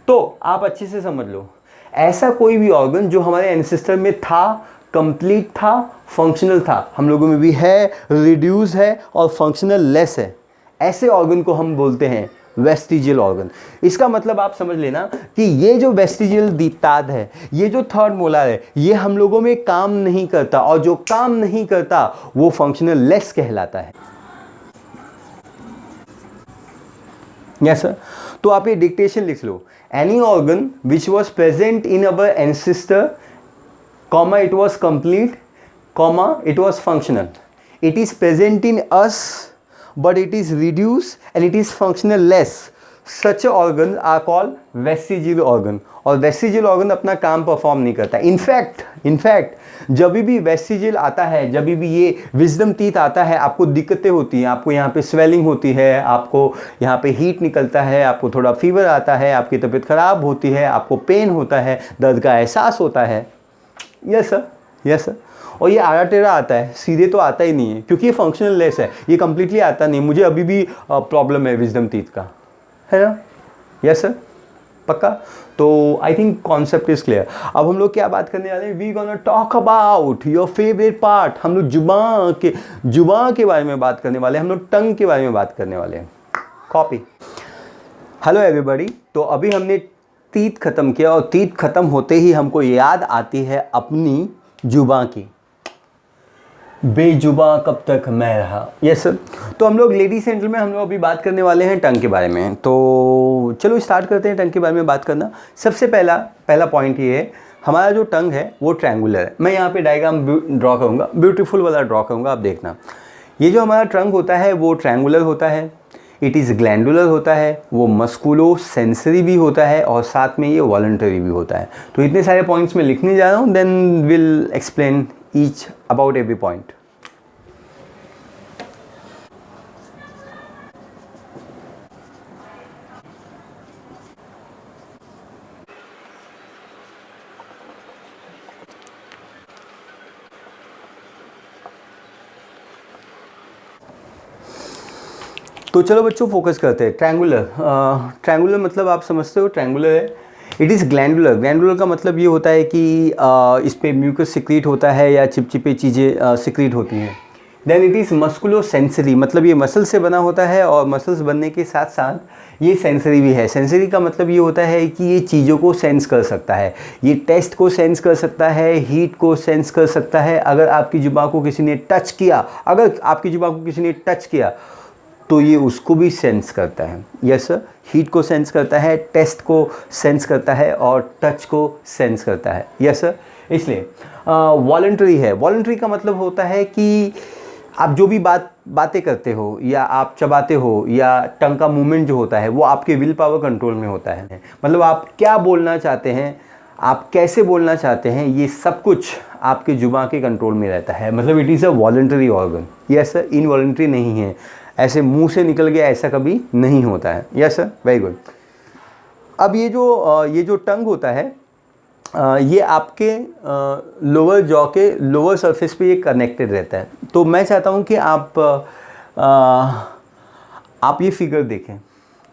तो आप अच्छे से समझ लो, ऐसा कोई भी ऑर्गन जो हमारे एंसेस्टर में था, कंप्लीट था, फंक्शनल था, हम लोगों में भी है, रिड्यूस है और फंक्शनल लेस है, ऐसे ऑर्गन को हम बोलते हैं वेस्टिजियल ऑर्गन। इसका मतलब आप समझ लेना कि ये जो वेस्टिजियल दीप्ताद है, ये जो थर्ड मोलार है, ये हम लोगों में काम नहीं करता, और जो काम नहीं करता वो फंक्शनल लेस कहलाता है। Yes sir. तो आप ये डिक्टेशन लिख लो, any organ which was present in our ancestor, comma it was complete, comma it was functional, it is present in us but it is reduced and it is functional less, such organ are called vestigial organ। और वेस्टिजियल ऑर्गन अपना काम परफॉर्म नहीं करता। इनफैक्ट जब भी वेस्टिजियल आता है, जब भी ये विजडम टीथ आता है, आपको दिक्कतें होती हैं, आपको यहाँ पे स्वेलिंग होती है, आपको यहाँ पे हीट निकलता है, आपको थोड़ा फीवर आता है, आपकी तबीयत खराब होती है, आपको पेन होता है, दर्द का एहसास होता है। Yes sir, yes sir. और ये आड़ा टेढ़ा आता है, सीधे तो आता ही नहीं है, क्योंकि ये फंक्शनल लेस है, ये कंप्लीटली आता नहीं। मुझे अभी भी प्रॉब्लम है विजडम टीथ का, है ना। यस सर, पक्का। तो I think concept is clear. अब हम लोग क्या बात करने वाले हैं, we gonna talk about your favourite part. हम लोग जुबान के बारे में बात करने वाले हैं, हम लोग टंग के बारे में बात करने वाले हैं। कॉपी। Hello everybody. तो अभी हमने तीत ख़त्म किया, और तीत ख़त्म होते ही हमको याद आती है अपनी जुबान की। बेजुबां कब तक मैं रहा। Yes sir. तो हम लोग लेडीज एंड जेंटलमैन, हम लोग अभी बात करने वाले हैं टंग के बारे में। तो चलो स्टार्ट करते हैं टंग के बारे में बात करना। सबसे पहला पॉइंट ये है, हमारा जो टंग है वो ट्रायंगुलर है। मैं यहाँ पे डायग्राम ड्रॉ करूँगा, ब्यूटीफुल वाला ड्रॉ करूँगा, आप देखना। ये जो हमारा टंग होता है वो ट्रायंगुलर होता है, इट इज़ ग्लैंडुलर होता है, वो मस्कुलो सेंसरी भी होता है, और साथ में ये वॉलंटरी भी होता है। तो इतने सारे पॉइंट्स मैं लिखने जा रहा हूँ, then will explain each about every point. तो चलो बच्चों फोकस करते हैं। ट्रायंगुलर मतलब आप समझते हो, ट्रायंगुलर है, इट इज़ ग्लैंडुलर। ग्लैंडुलर का मतलब ये होता है कि इस पे म्यूकस सिक्रीट होता है या चिपचिपे चीज़ें सिक्रीट होती हैं। Then it is musculo sensory, मतलब ये मसल से बना होता है, और मसल्स बनने के साथ साथ ये सेंसरी भी है। सेंसरी का मतलब ये होता है कि ये चीज़ों को सेंस कर सकता है, ये टेस्ट को सेंस कर सकता है, हीट को सेंस कर सकता है। अगर आपकी जुबान को किसी ने टच किया, तो ये उसको भी सेंस करता है। यस सर, हीट को सेंस करता है, टेस्ट को सेंस करता है, और टच को सेंस करता है। Yes sir. इसलिए वॉलंटरी है। वॉलंटरी का मतलब होता है कि आप जो भी बातें करते हो, या आप चबाते हो, या टंग का मूवमेंट जो होता है वो आपके विल पावर कंट्रोल में होता है। मतलब आप क्या बोलना चाहते हैं, आप कैसे बोलना चाहते हैं, ये सब कुछ आपके जुबान के कंट्रोल में रहता है। मतलब it is a voluntary organ. Yes sir, involuntary नहीं है, ऐसे मुंह से निकल गया ऐसा कभी नहीं होता है। Yes sir, very good. अब ये जो टंग होता है, ये आपके लोअर जॉ के लोअर सरफेस पे ये कनेक्टेड रहता है। तो मैं चाहता हूँ कि आप ये फिगर देखें।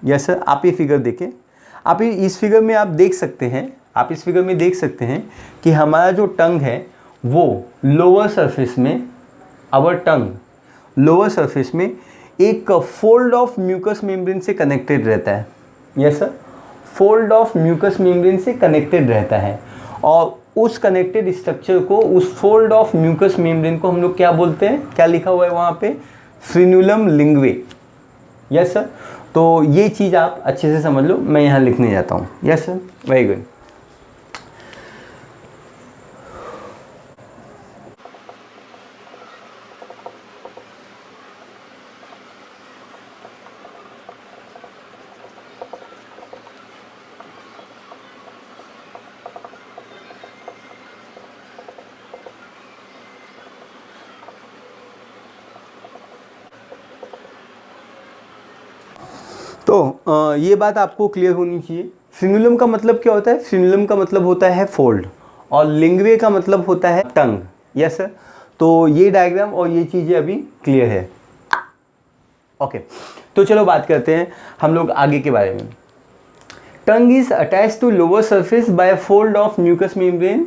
यस सर, आप ये फिगर देखें। आप इस फिगर में आप देख सकते हैं, आप इस फिगर में देख सकते हैं कि हमारा जो टंग है वो लोअर सरफेस में, आवर टंग लोअर सरफेस में एक फोल्ड ऑफ म्यूकस मेम्ब्रेन से कनेक्टेड रहता है। Yes sir, fold of mucus membrane से कनेक्टेड रहता है। और उस कनेक्टेड स्ट्रक्चर को, उस फोल्ड ऑफ म्यूकस मेम्ब्रेन को हम लोग क्या बोलते हैं, क्या लिखा हुआ है वहाँ पे, फ्रेन्यूलम लिंग्वे। यस सर, तो ये चीज़ आप अच्छे से समझ लो, मैं यहाँ लिखने जाता हूँ। Yes sir, very good. तो ये बात आपको क्लियर होनी चाहिए। फ्रेन्यूलम का मतलब क्या होता है? फ्रेन्यूलम का मतलब होता है फोल्ड, और लिंग्वे का मतलब होता है टंग। यस सर, तो ये डायग्राम और ये चीज़ें अभी क्लियर है। ओके, तो चलो बात करते हैं हम लोग आगे के बारे में। Tongue is attach to lower surface by fold of mucus membrane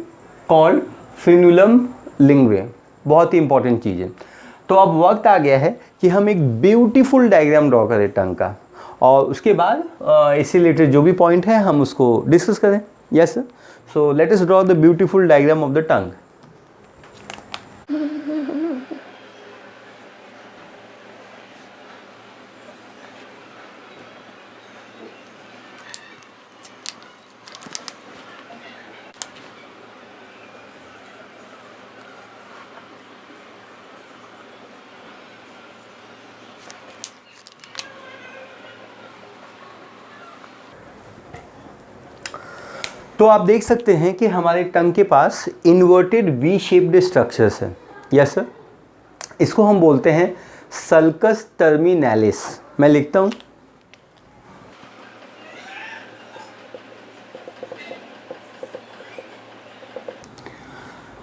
called frenulum linguae. बहुत ही इंपॉर्टेंट चीज़ है। तो अब वक्त आ गया है कि हम एक ब्यूटीफुल डायग्राम ड्रॉ करें टंग का, और उसके बाद इससे रिलेटेड जो भी पॉइंट है हम उसको डिस्कस करें। Yes sir, so let us draw the beautiful diagram of the tongue. तो आप देख सकते हैं कि हमारे टंग के पास इन्वर्टेड वी शेप्ड स्ट्रक्चर्स है। यस सर, इसको हम बोलते हैं सल्कस टर्मिनैलिस। मैं लिखता हूँ,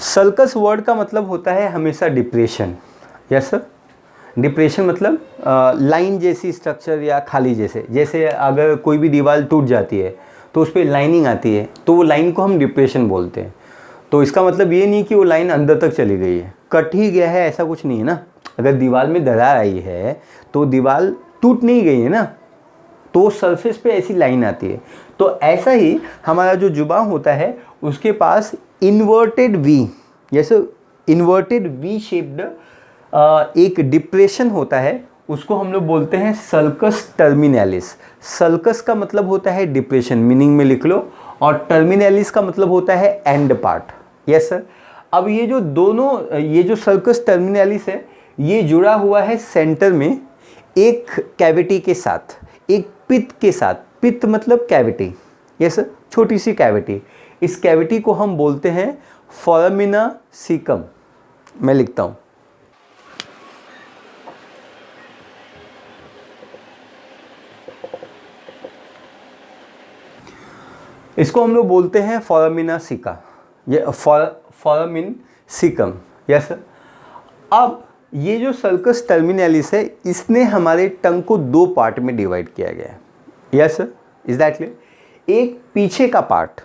सल्कस वर्ड का मतलब होता है हमेशा डिप्रेशन। यस सर, डिप्रेशन मतलब लाइन जैसी स्ट्रक्चर या खाली जैसे अगर कोई भी दीवार टूट जाती है तो उस पर लाइनिंग आती है, तो वो लाइन को हम डिप्रेशन बोलते हैं। तो इसका मतलब ये नहीं कि वो लाइन अंदर तक चली गई है, कट ही गया है, ऐसा कुछ नहीं है ना। अगर दीवार में दरार आई है तो दीवार टूट नहीं गई है ना, तो सरफेस पे ऐसी लाइन आती है। तो ऐसा ही हमारा जो जुबान होता है उसके पास इन्वर्टेड वी, जैसे इन्वर्टेड वी शेप्ड एक डिप्रेशन होता है, उसको हम लोग बोलते हैं सल्कस टर्मिनैलिस। सल्कस का मतलब होता है डिप्रेशन, मीनिंग में लिख लो, और टर्मिनैलिस का मतलब होता है एंड पार्ट। यस सर, अब ये जो दोनों, ये जो सल्कस टर्मिनैलिस है ये जुड़ा हुआ है सेंटर में एक कैविटी के साथ, एक पित्त के साथ। पित्त मतलब कैविटी। यस सर, छोटी सी कैविटी। इस कैविटी को हम बोलते हैं फोरामिना सीकम। मैं लिखता हूँ, इसको हम लोग बोलते हैं फोरामिना सिका, ये फोरामिन सिकम। यस सर, अब ये जो सल्कस टर्मिनैलिस है इसने हमारे टंग को दो पार्ट में डिवाइड किया गया है। Yes sir, is that clear? एक पीछे का पार्ट,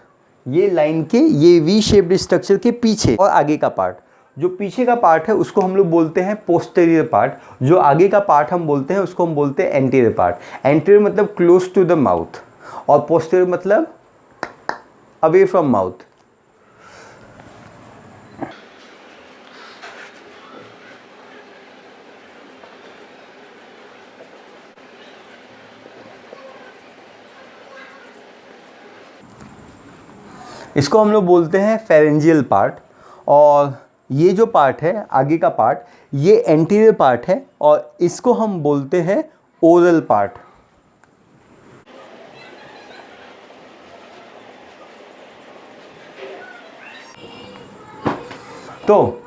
ये लाइन के ये वी शेप्ड स्ट्रक्चर के पीछे, और आगे का पार्ट। जो पीछे का पार्ट है उसको हम लोग बोलते हैं पोस्टेरियर पार्ट, जो आगे का पार्ट हम बोलते हैं उसको हम बोलते हैं एंटीरियर पार्ट। एंटीरियर मतलब क्लोज टू द माउथ, और पोस्टेरियर मतलब अवे फ्रॉम माउथ। इसको हम लोग बोलते हैं फेरेंजियल पार्ट, और ये जो पार्ट है आगे का पार्ट ये एंटीरियर पार्ट है, और इसको हम बोलते हैं ओरल पार्ट। तो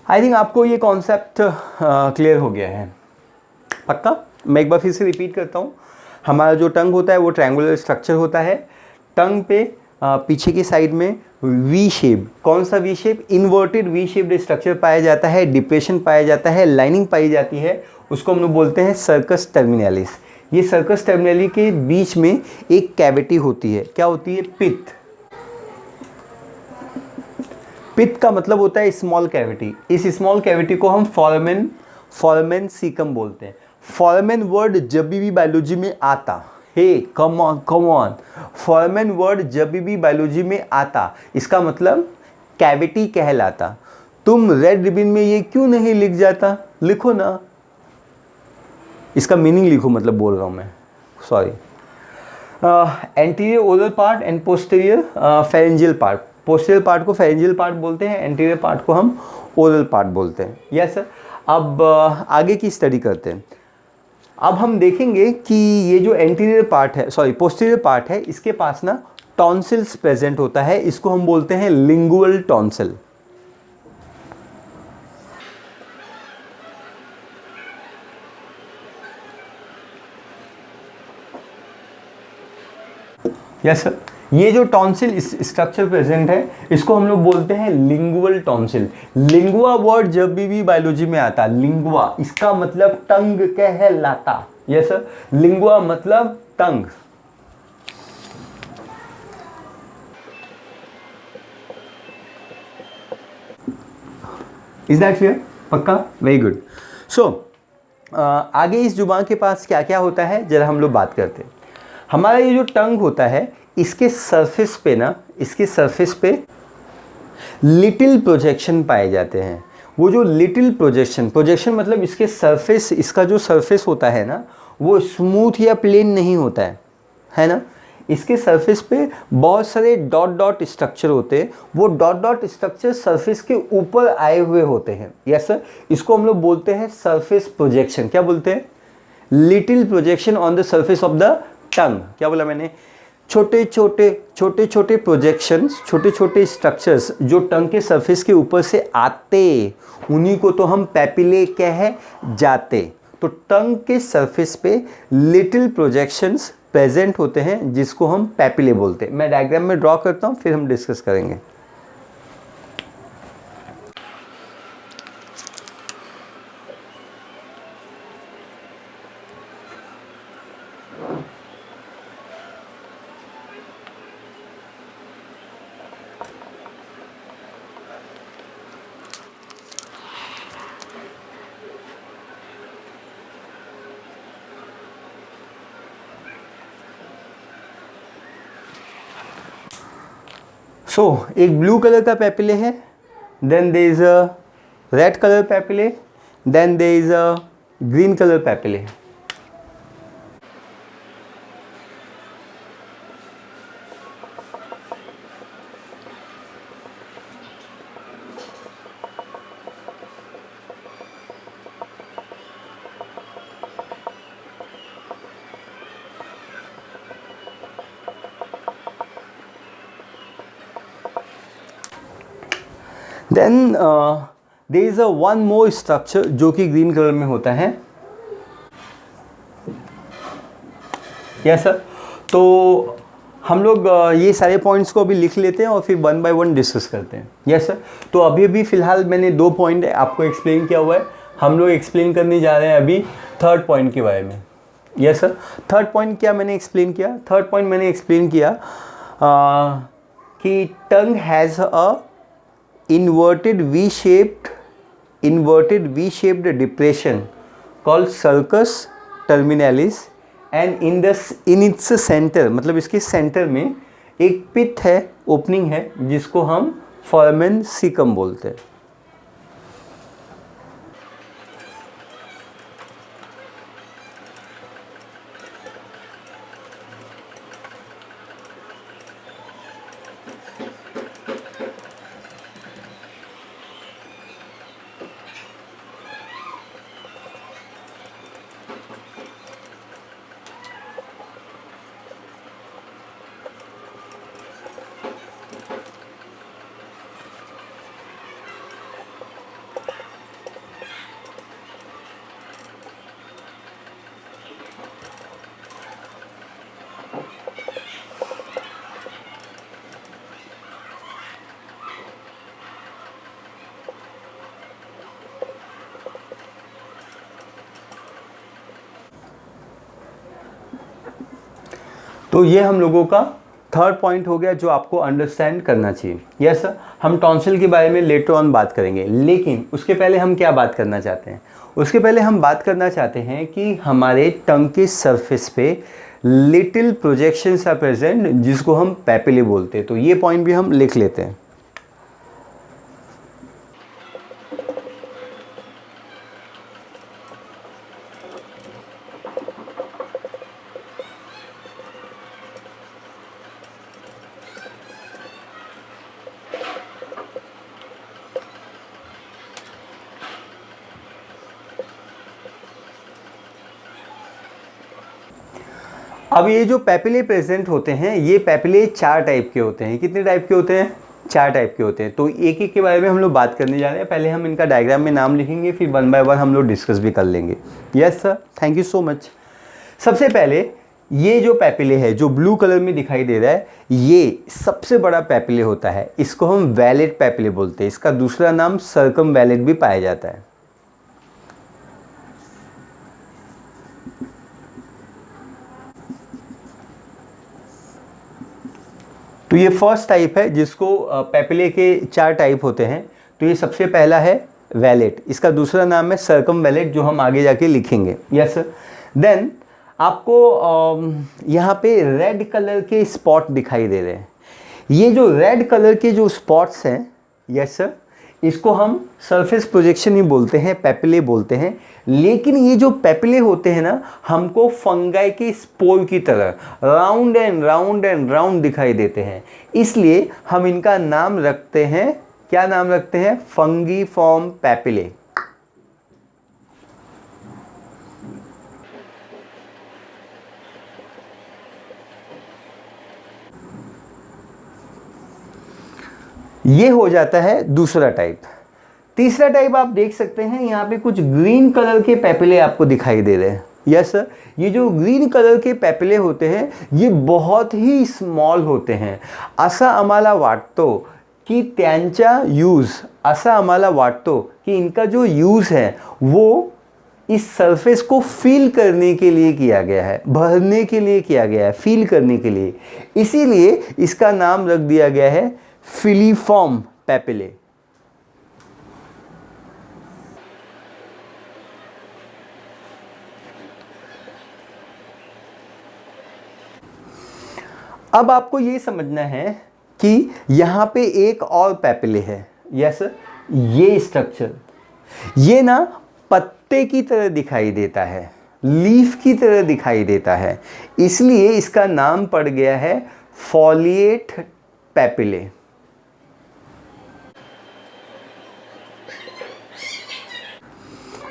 आई थिंक आपको ये कॉन्सेप्ट क्लियर हो गया है पक्का। मैं एक बार फिर से रिपीट करता हूँ। हमारा जो टंग होता है वो ट्रायंगुलर स्ट्रक्चर होता है। टंग पे पीछे की साइड में वी शेप, कौन सा V shape, inverted V shaped structure पाया जाता है, डिप्रेशन पाया जाता है, लाइनिंग पाई जाती है, उसको हम लोग बोलते हैं सर्कस टर्मिनालिस। ये सर्कस टर्मिनाली के बीच में एक कैविटी होती है, क्या होती है, पिथ। पिथ का मतलब होता है स्मॉल कैविटी। इस स्मॉल कैविटी को हम फॉरामेन सीकम बोलते हैं। फॉरामेन वर्ड जब भी बायोलॉजी में आता, हे कम ऑन, फॉरामेन वर्ड जब भी बायोलॉजी में आता इसका मतलब कैविटी कहलाता। तुम रेड रिबन में ये क्यों नहीं लिख जाता, लिखो ना, इसका मीनिंग लिखो, मतलब बोल रहा हूँ मैं, sorry. Anterior oral part and posterior pharyngeal part. Posterior part को फेरेंजियल पार्ट बोलते हैं, एंटीरियर पार्ट को हम ओरल पार्ट बोलते हैं। Yes sir. अब आगे की स्टडी करते हैं। अब हम देखेंगे कि ये जो एंटीरियर पार्ट है, सॉरी पोस्टीरियर पार्ट है, इसके पास ना टॉन्सिल्स प्रेजेंट होता है, इसको हम बोलते हैं लिंगुअल टॉन्सिल। Yes sir. ये जो टॉन्सिल स्ट्रक्चर प्रेजेंट है इसको हम लोग बोलते हैं लिंगुअल टॉन्सिल। लिंगुआ वर्ड जब भी बायोलॉजी में आता, लिंगुआ इसका मतलब टंग कहलाता। यस सर, लिंगुआ मतलब टंग। Is that clear? पक्का? Very good. सो आगे इस जुबान के पास क्या क्या होता है जरा हम लोग बात करते हैं। हमारा ये जो टंग होता है इसके सरफेस पे ना, इसके सरफेस पे लिटिल प्रोजेक्शन पाए जाते हैं। वो जो लिटिल प्रोजेक्शन मतलब इसके सरफेस, इसका जो सरफेस होता है ना वो स्मूथ या प्लेन नहीं होता है ना। इसके सरफेस पे बहुत सारे डॉट डॉट स्ट्रक्चर होते हैं, वो डॉट डॉट स्ट्रक्चर सरफेस के ऊपर आए हुए होते हैं। यस सर, इसको हम लोग बोलते हैं सरफेस प्रोजेक्शन। क्या बोलते हैं? Little projection on the surface of the tongue. क्या बोला मैंने? छोटे छोटे प्रोजेक्शंस, छोटे छोटे स्ट्रक्चर्स जो टंग के सरफेस के ऊपर से आते, उन्हीं को तो हम पैपिले कह जाते। तो टंग के सरफेस पे लिटिल प्रोजेक्शंस प्रेजेंट होते हैं जिसको हम पैपिले बोलते हैं। मैं डायग्राम में ड्रॉ करता हूँ फिर हम डिस्कस करेंगे। सो एक ब्लू कलर का पैपिले है, then there is a red colour papillae, then there is a green colour papillae. Then there is a one more structure जो कि ग्रीन कलर में होता है। Yes sir. तो हम लोग ये सारे पॉइंट्स को अभी लिख लेते हैं और फिर वन बाय वन डिस्कस करते हैं। Yes sir. तो अभी फिलहाल मैंने 2 पॉइंट आपको एक्सप्लेन किया हुआ है, हम लोग एक्सप्लेन करने जा रहे हैं अभी थर्ड पॉइंट के बारे में। Yes sir. थर्ड पॉइंट क्या मैंने एक्सप्लेन किया? थर्ड पॉइंट मैंने एक्सप्लेन किया कि tongue has a inverted V-shaped depression called sulcus terminalis and in its center, मतलब इसके सेंटर में एक पिथ है, ओपनिंग है, जिसको हम फोरामेन सीकम बोलते हैं। तो ये हम लोगों का थर्ड पॉइंट हो गया जो आपको अंडरस्टैंड करना चाहिए। यस सर, हम टॉन्सिल के बारे में लेटर ऑन बात करेंगे, लेकिन उसके पहले हम क्या बात करना चाहते हैं? उसके पहले हम बात करना चाहते हैं कि हमारे टंग के सरफेस पे लिटिल प्रोजेक्शंस आर प्रेजेंट, जिसको हम पैपिले बोलते हैं। तो ये पॉइंट भी हम लिख लेते हैं। अब ये जो पैपिले प्रेजेंट होते हैं, ये पैपिले 4 टाइप के होते हैं। कितने टाइप के होते हैं? 4 टाइप के होते हैं। तो एक एक के बारे में हम लोग बात करने जा रहे हैं। पहले हम इनका डायग्राम में नाम लिखेंगे, फिर 1 बाय 1 हम लोग डिस्कस भी कर लेंगे। Yes sir, thank you so much. सबसे पहले ये जो पैपिले है, जो ब्लू कलर में दिखाई दे रहा है, ये सबसे बड़ा पैपिले होता है। इसको हम वैलेट पैपिले बोलते हैं। इसका दूसरा नाम सर्कम वैलेट भी पाया जाता है। तो ये फर्स्ट टाइप है, जिसको पैपिले के 4 टाइप होते हैं। तो ये सबसे पहला है वैलेट, इसका दूसरा नाम है सर्कम वैलेट, जो हम आगे जाके लिखेंगे। यस। देन आपको यहाँ पे रेड कलर के स्पॉट दिखाई दे रहे हैं। ये जो रेड कलर के जो स्पॉट्स हैं, यस सर, इसको हम सरफेस प्रोजेक्शन ही बोलते हैं, पैपिले बोलते हैं। लेकिन ये जो पैपिले होते हैं ना, हमको फंगाई के स्पोर की तरह round and round and round दिखाई देते हैं। इसलिए हम इनका नाम रखते हैं, क्या नाम रखते हैं? फंगीफॉर्म पैपिले। ये हो जाता है दूसरा टाइप। तीसरा टाइप आप देख सकते हैं, यहाँ पे कुछ ग्रीन कलर के पैपिले आपको दिखाई दे रहे हैं। यस सर, ये जो ग्रीन कलर के पैपिले होते हैं, ये बहुत ही स्मॉल होते हैं। असा आम्हाला वाटतो कि त्यांचा यूज़, असा आम्हाला वाटतो कि इनका जो यूज़ है वो इस सरफेस को फील करने के लिए किया गया है, भरने के लिए किया गया है, फील करने के लिए। इसीलिए इसका नाम रख दिया गया है फिलीफॉर्म पैपिले। अब आपको ये समझना है कि यहाँ पे एक और पैपिले है। यस, ये स्ट्रक्चर, ये ना पत्ते की तरह दिखाई देता है, लीफ की तरह दिखाई देता है। इसलिए इसका नाम पड़ गया है फॉलिएट पैपिले।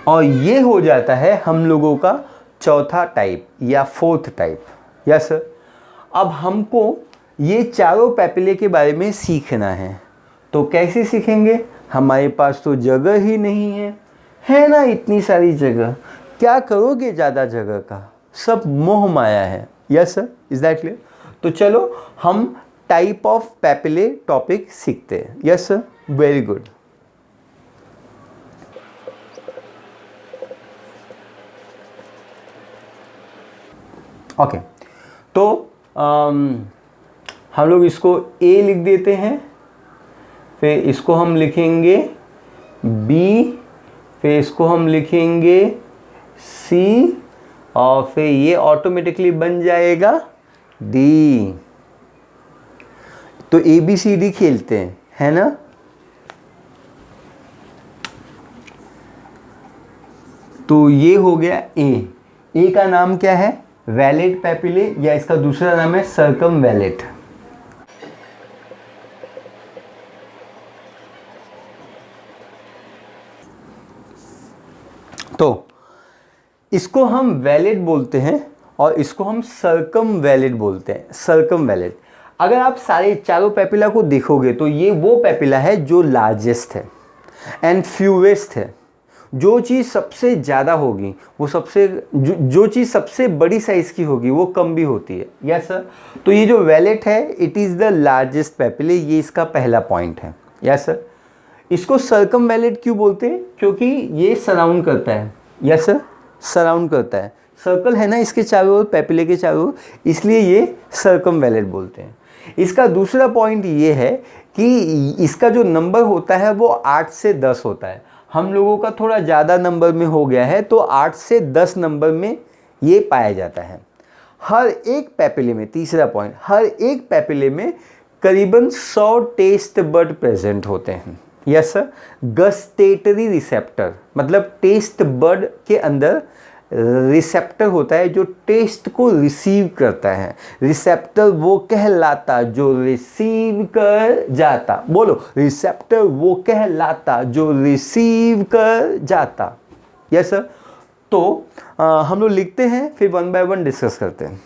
और ये हो जाता है हम लोगों का चौथा टाइप या फोर्थ टाइप। यस सर, अब हमको ये चारों पैपिले के बारे में सीखना है। तो कैसे सीखेंगे? हमारे पास तो जगह ही नहीं है ना, इतनी सारी जगह, क्या करोगे ज़्यादा जगह का? सब मोह माया है। Yes sir, is that clear? तो चलो हम टाइप ऑफ पैपिले टॉपिक सीखते हैं। Yes sir, very good. Okay, तो हम लोग इसको ए लिख देते हैं, फिर इसको हम लिखेंगे बी, फिर इसको हम लिखेंगे सी, और फिर ये ऑटोमेटिकली बन जाएगा डी। तो ए बी सी डी खेलते हैं, है ना? तो ये हो गया ए। ए का नाम क्या है? वैलेट पैपिले, या इसका दूसरा नाम है सर्कम वैलेट। तो इसको हम वैलेट बोलते हैं और इसको हम सर्कम वैलेट बोलते हैं। सर्कम वैलेट, अगर आप सारे चारों पैपिला को देखोगे तो ये वो पैपिला है जो लार्जेस्ट है एंड फ्यूएस्ट है। जो चीज़ सबसे ज़्यादा होगी वो जो चीज़ सबसे बड़ी साइज़ की होगी वो कम भी होती है। यस सर, तो ये जो वैलेट है, it is the largest papillae, ये इसका पहला पॉइंट है। यस सर, इसको सर्कम वैलेट क्यों बोलते हैं? क्योंकि ये सराउंड करता है। यस सर, सराउंड करता है। सर्कल है ना इसके चारों ओर, पेपिले के चारों ओर, इसलिए ये सर्कमवैलेंट बोलते हैं। इसका दूसरा पॉइंट ये है कि इसका जो नंबर होता है वो 8 से 10 होता है। हम लोगों का थोड़ा ज़्यादा नंबर में हो गया है, तो 8 से 10 नंबर में ये पाया जाता है। हर एक पेपिले में, तीसरा पॉइंट, हर एक पेपिले में करीबन 100 टेस्ट बड प्रेजेंट होते हैं। यस सर, गस्टेटरी रिसेप्टर मतलब टेस्ट बड के अंदर रिसेप्टर होता है जो टेस्ट को रिसीव करता है। रिसेप्टर वो कहलाता जो रिसीव कर जाता, बोलो, रिसेप्टर वो कहलाता जो रिसीव कर जाता। यस सर, तो हम लोग लिखते हैं, फिर वन बाय वन डिस्कस करते हैं।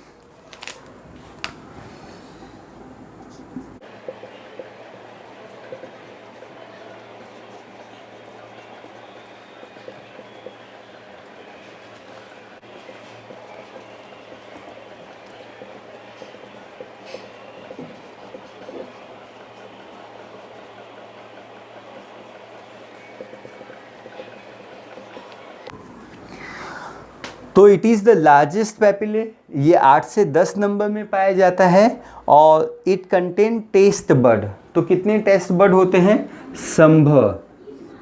तो it is the largest papillae, ये 8 से 10 नंबर में पाया जाता है, और इट कंटेन टेस्ट बड। तो कितने टेस्ट बड होते हैं? संभव,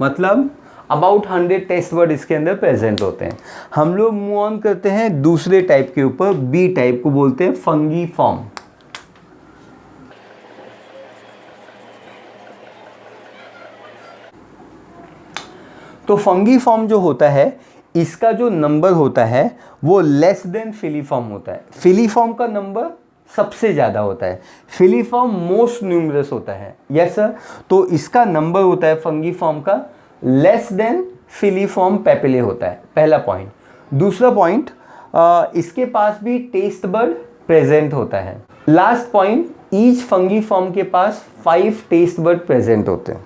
मतलब अबाउट 100 टेस्ट बड इसके अंदर प्रेजेंट होते हैं। हम लोग मूव ऑन करते हैं दूसरे टाइप के ऊपर, बी टाइप को बोलते हैं फंगी फॉर्म। तो फंगी फॉर्म जो होता है, इसका जो नंबर होता है वो लेस देन फिलीफॉर्म होता है। फिलीफॉर्म का नंबर सबसे ज़्यादा होता है, फिलीफॉर्म मोस्ट न्यूमरस होता है। यस सर, तो इसका नंबर होता है फंगी फॉर्म का लेस देन फिलीफॉर्म पेपिले होता है, पहला पॉइंट। दूसरा पॉइंट, इसके पास भी टेस्ट बड प्रेजेंट होता है। Last point, each fungi form के पास 5 टेस्ट बड प्रेजेंट होते हैं।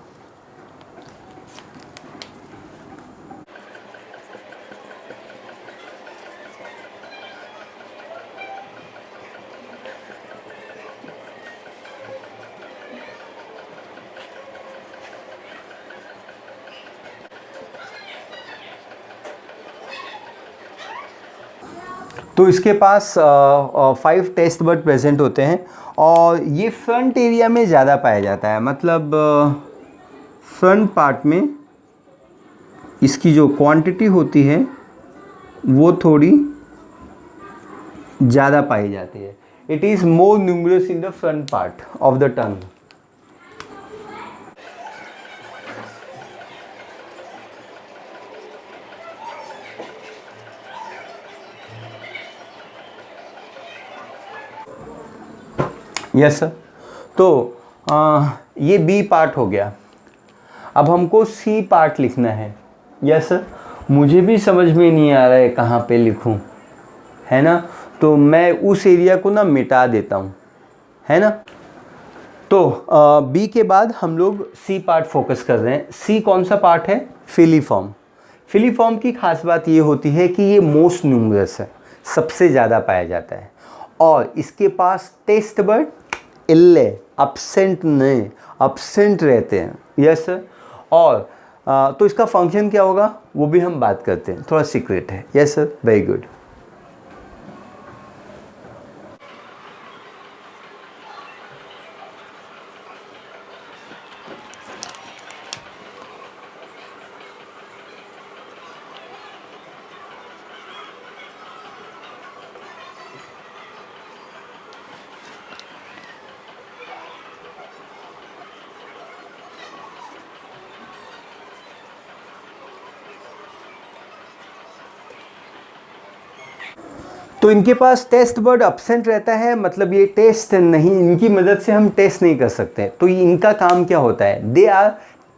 तो इसके पास 5 टेस्ट बड प्रेजेंट होते हैं, और ये फ्रंट एरिया में ज़्यादा पाया जाता है, मतलब फ्रंट पार्ट में इसकी जो क्वांटिटी होती है वो थोड़ी ज़्यादा पाई जाती है। It is more numerous in the front part of the tongue. Yes sir, तो ये बी पार्ट हो गया। अब हमको सी पार्ट लिखना है। यस सर, मुझे भी समझ में नहीं आ रहा है कहाँ पे लिखूँ, है ना, तो मैं उस एरिया को ना मिटा देता हूँ, है ना। तो बी के बाद हम लोग सी पार्ट फोकस कर रहे हैं। सी कौन सा पार्ट है? फिलीफॉर्म। फिलीफॉर्म की खास बात ये होती है कि ये मोस्ट न्यूमरस है, सबसे ज़्यादा पाया जाता है, और इसके पास टेस्ट बड इल्ले अब्सेंट नहीं, अब्सेंट रहते हैं। यस सर, और तो इसका फंक्शन क्या होगा वो भी हम बात करते हैं, थोड़ा सीक्रेट है। Yes sir, very good. तो इनके पास टेस्ट बड अब्सेंट रहता है, मतलब ये टेस्ट नहीं, इनकी मदद से हम टेस्ट नहीं कर सकते। तो ये इनका काम क्या होता है? They are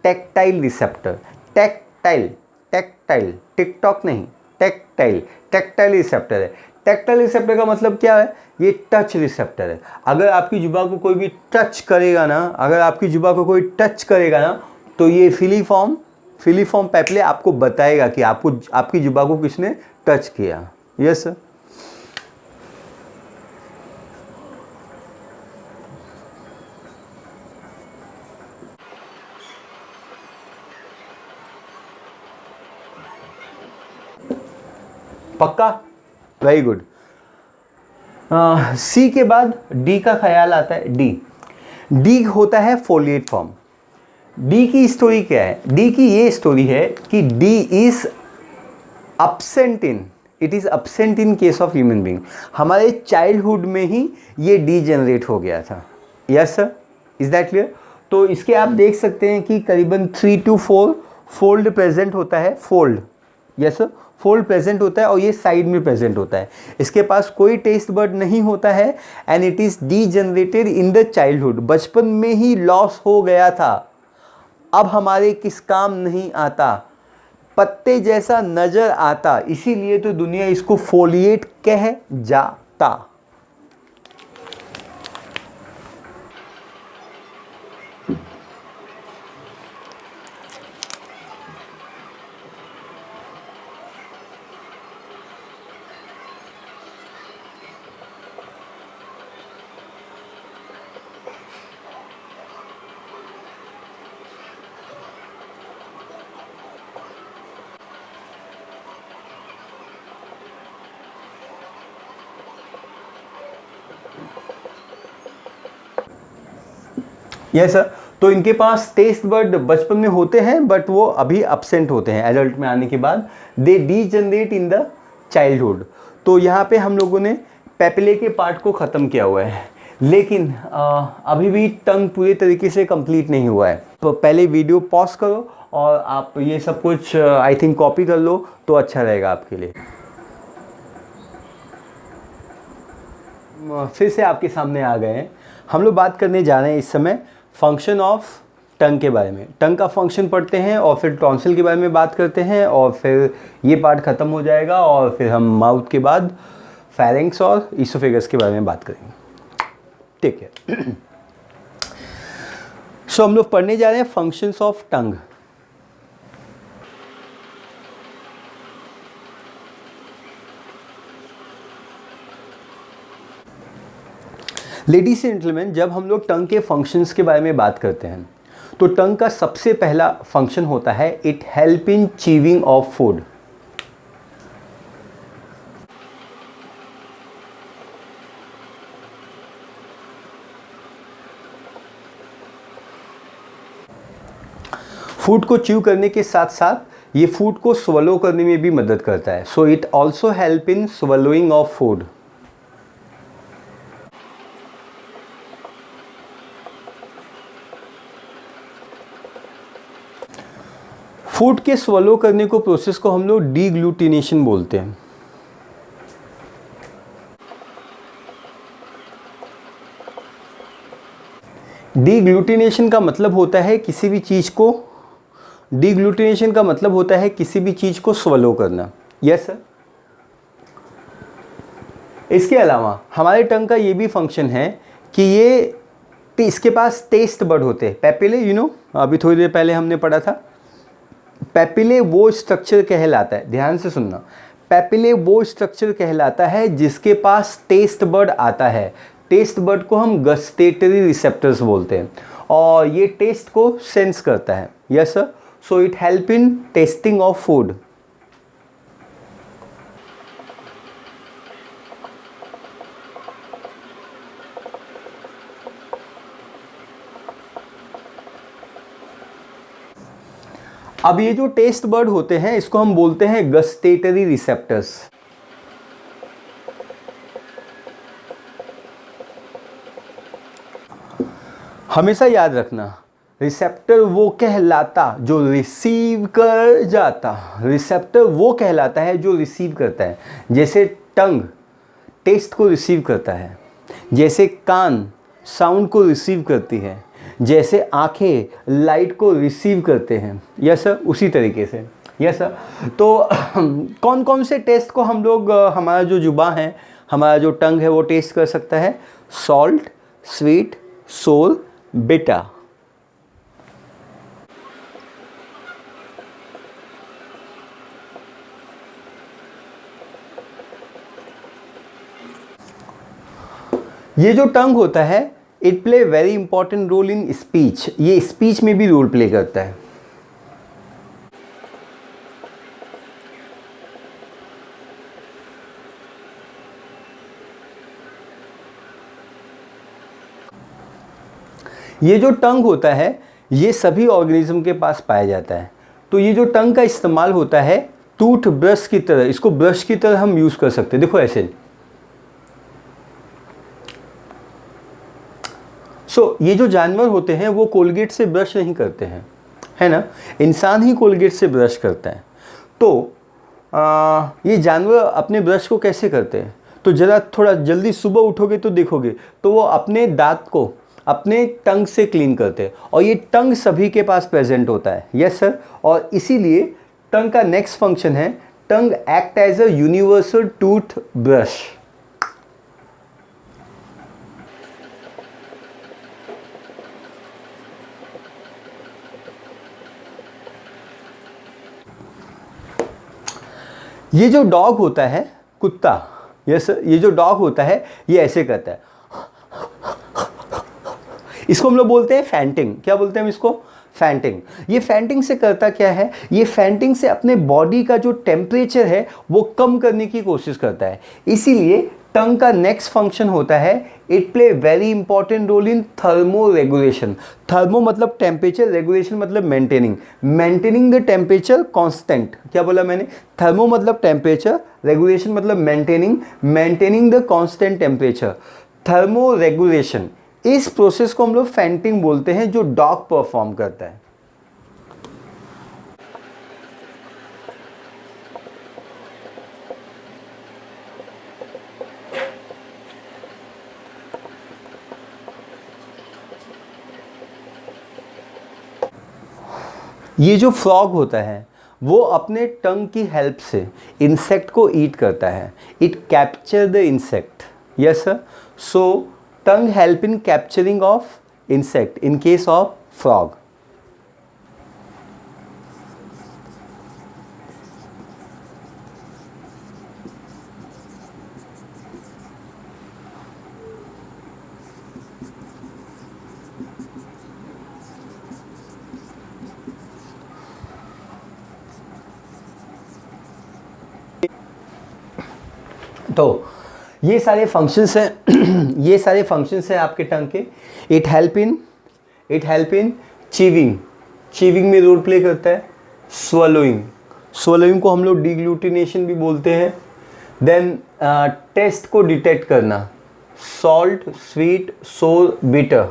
tactile receptor. Tactile, tactile, TikTok नहीं, टैक्टाइल, टैक्टाइल रिसेप्टर है। टैक्टाइल रिसेप्टर का मतलब क्या है? ये टच रिसेप्टर है। अगर आपकी जुबान को कोई भी टच करेगा ना, अगर आपकी जुबान को कोई टच करेगा ना, तो ये फिलीफॉर्म पेपिले आपको बताएगा कि आपकी जुबान को किसने टच किया। यस सर, पक्का? Very good. सी के बाद डी का ख्याल आता है। डी होता है फोलिएट फॉर्म। डी की स्टोरी क्या है? डी की ये स्टोरी है कि D is it is absent in case of human being. हमारे चाइल्डहुड में ही ये डी जनरेट हो गया था। Yes sir, is that clear? तो इसके आप देख सकते हैं कि करीबन 3 to 4 फोल्ड प्रेजेंट होता है। Fold, yes sir, fold present होता है और ये साइड में प्रेजेंट होता है। इसके पास कोई टेस्ट बर्ड नहीं होता है and it is D generated in the childhood. बचपन में ही लॉस हो गया था, अब हमारे किस काम नहीं आता, पत्ते जैसा नजर आता, इसीलिए तो दुनिया इसको फोलिएट कह जाता। यस सर, तो इनके पास टेस्ट बर्ड बचपन में होते हैं बट वो अभी अब्सेंट होते हैं एडल्ट में आने के बाद। They degenerate in the childhood. तो यहाँ पे हम लोगों ने पेपिले के पार्ट को ख़त्म किया हुआ है, लेकिन अभी भी टंग पूरे तरीके से कंप्लीट नहीं हुआ है। तो पहले वीडियो पॉज करो और आप ये सब कुछ आई थिंक कॉपी कर लो तो अच्छा रहेगा आपके लिए। फिर से आपके सामने आ गए हैं। हम लोग बात करने जा रहे हैं इस समय फंक्शन ऑफ टंग के बारे में। टंग का फंक्शन पढ़ते हैं और फिर टॉन्सिल के बारे में बात करते हैं और फिर ये पार्ट ख़त्म हो जाएगा और फिर हम माउथ के बाद फेरिंक्स और ईसोफेगस के बारे में बात करेंगे। ठीक है। सो हम लोग पढ़ने जा रहे हैं functions of tongue. Ladies and gentleman, जब हम लोग टंग के फंक्शंस के बारे में बात करते हैं तो टंग का सबसे पहला फंक्शन होता है it help in chewing of food. Food को च्यू करने के साथ साथ ये फूड को स्वलो करने में भी मदद करता है। So it also help in swallowing of food. Food के स्वलो करने को प्रोसेस को हम लोग डीग्लूटिनेशन बोलते हैं। डीग्लूटिनेशन का मतलब होता है किसी भी चीज़ को स्वलो करना। Yes sir. इसके अलावा हमारे टंग का ये भी फंक्शन है कि इसके पास टेस्ट बर्ड होते हैं, पेपिले, अभी थोड़ी देर पहले हमने पढ़ा था। पेपिले वो स्ट्रक्चर कहलाता है, ध्यान से सुनना, पेपिले वो स्ट्रक्चर कहलाता है जिसके पास टेस्ट बर्ड आता है। टेस्ट बर्ड को हम गस्टेटरी रिसेप्टर्स बोलते हैं और ये टेस्ट को सेंस करता है। Yes sir. So it help in testing of food. अब ये जो टेस्ट बर्ड होते हैं इसको हम बोलते हैं गस्टेटरी रिसेप्टर्स। हमेशा याद रखना, रिसेप्टर वो कहलाता जो रिसीव कर जाता। रिसेप्टर वो कहलाता है जो रिसीव करता है। जैसे टंग टेस्ट को रिसीव करता है, जैसे कान साउंड को रिसीव करती है, जैसे आंखें लाइट को रिसीव करते हैं। यस सर, उसी तरीके से। Yes sir. तो कौन कौन से टेस्ट को हम लोग, हमारा जो जुबान है, हमारा जो टंग है वो टेस्ट कर सकता है? Salt, sweet, sour, bitter. ये जो टंग होता है it play very important role in speech. ये स्पीच में भी रोल प्ले करता है। ये जो टंग होता है ये सभी ऑर्गेनिज्म के पास पाया जाता है। तो ये जो टंग का इस्तेमाल होता है टूथ ब्रश की तरह, इसको ब्रश की तरह हम यूज़ कर सकते हैं। देखो ऐसे। ये जो जानवर होते हैं वो कोलगेट से ब्रश नहीं करते हैं, है ना, इंसान ही कोलगेट से ब्रश करता है। तो ये जानवर अपने ब्रश को कैसे करते हैं? तो ज़रा थोड़ा जल्दी सुबह उठोगे तो देखोगे तो वो अपने दांत को अपने टंग से क्लीन करते हैं, और ये टंग सभी के पास प्रेजेंट होता है। Yes sir. और इसीलिए टंग का नेक्स्ट फंक्शन है, tongue act as a universal tooth brush. ये जो डॉग होता है, कुत्ता, यस, ये जो डॉग होता है ये ऐसे करता है, इसको हम लोग बोलते हैं फैंटिंग। क्या बोलते हैं हम इसको? फैंटिंग। ये फैंटिंग से करता क्या है? ये फैंटिंग से अपने बॉडी का जो टेम्परेचर है वो कम करने की कोशिश करता है। इसीलिए टंग का नेक्स्ट फंक्शन होता है, it play very important role in thermo regulation. Thermo मतलब टेम्परेचर, रेगुलेशन मतलब मेंटेनिंग द टेम्परेचर कांस्टेंट। क्या बोला मैंने? थर्मो मतलब टेम्परेचर, रेगुलेशन मतलब maintaining the constant temperature. Thermo regulation, इस प्रोसेस को हम लोग फैंटिंग बोलते हैं, जो डॉग परफॉर्म करता है। ये जो फ्रॉग होता है वो अपने टंग की हेल्प से इंसेक्ट को ईट करता है। It capture the insect. Yes sir. So tongue help in capturing of insect in case of frog. तो ये सारे फंक्शंस हैं ये सारे फंक्शंस हैं आपके टंग के। इट हेल्प इन चीविंग में रोल प्ले करता है। स्वलोइंग को हम लोग डिग्लूटिनेशन भी बोलते हैं। देन टेस्ट को डिटेक्ट करना, सॉल्ट, स्वीट, सोर, बिटर,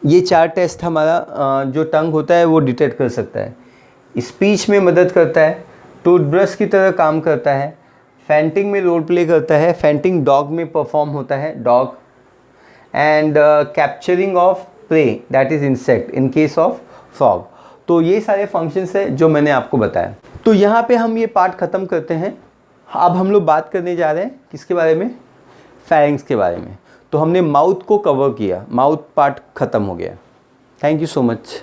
ये 4 टेस्ट हमारा जो टंग होता है वो डिटेक्ट कर सकता है। स्पीच में मदद करता है, टूथब्रश की तरह काम करता है, फैंटिंग में रोल प्ले करता है, फैंटिंग डॉग में परफॉर्म होता है, dog, and capturing of prey that is insect in case of frog. तो ये सारे फंक्शंस हैं जो मैंने आपको बताया। तो यहाँ पे हम ये पार्ट ख़त्म करते हैं। अब हम लोग बात करने जा रहे हैं किसके बारे में? फैरिंग्स के बारे में। तो हमने माउथ को कवर किया, माउथ पार्ट ख़त्म हो गया। Thank you so much.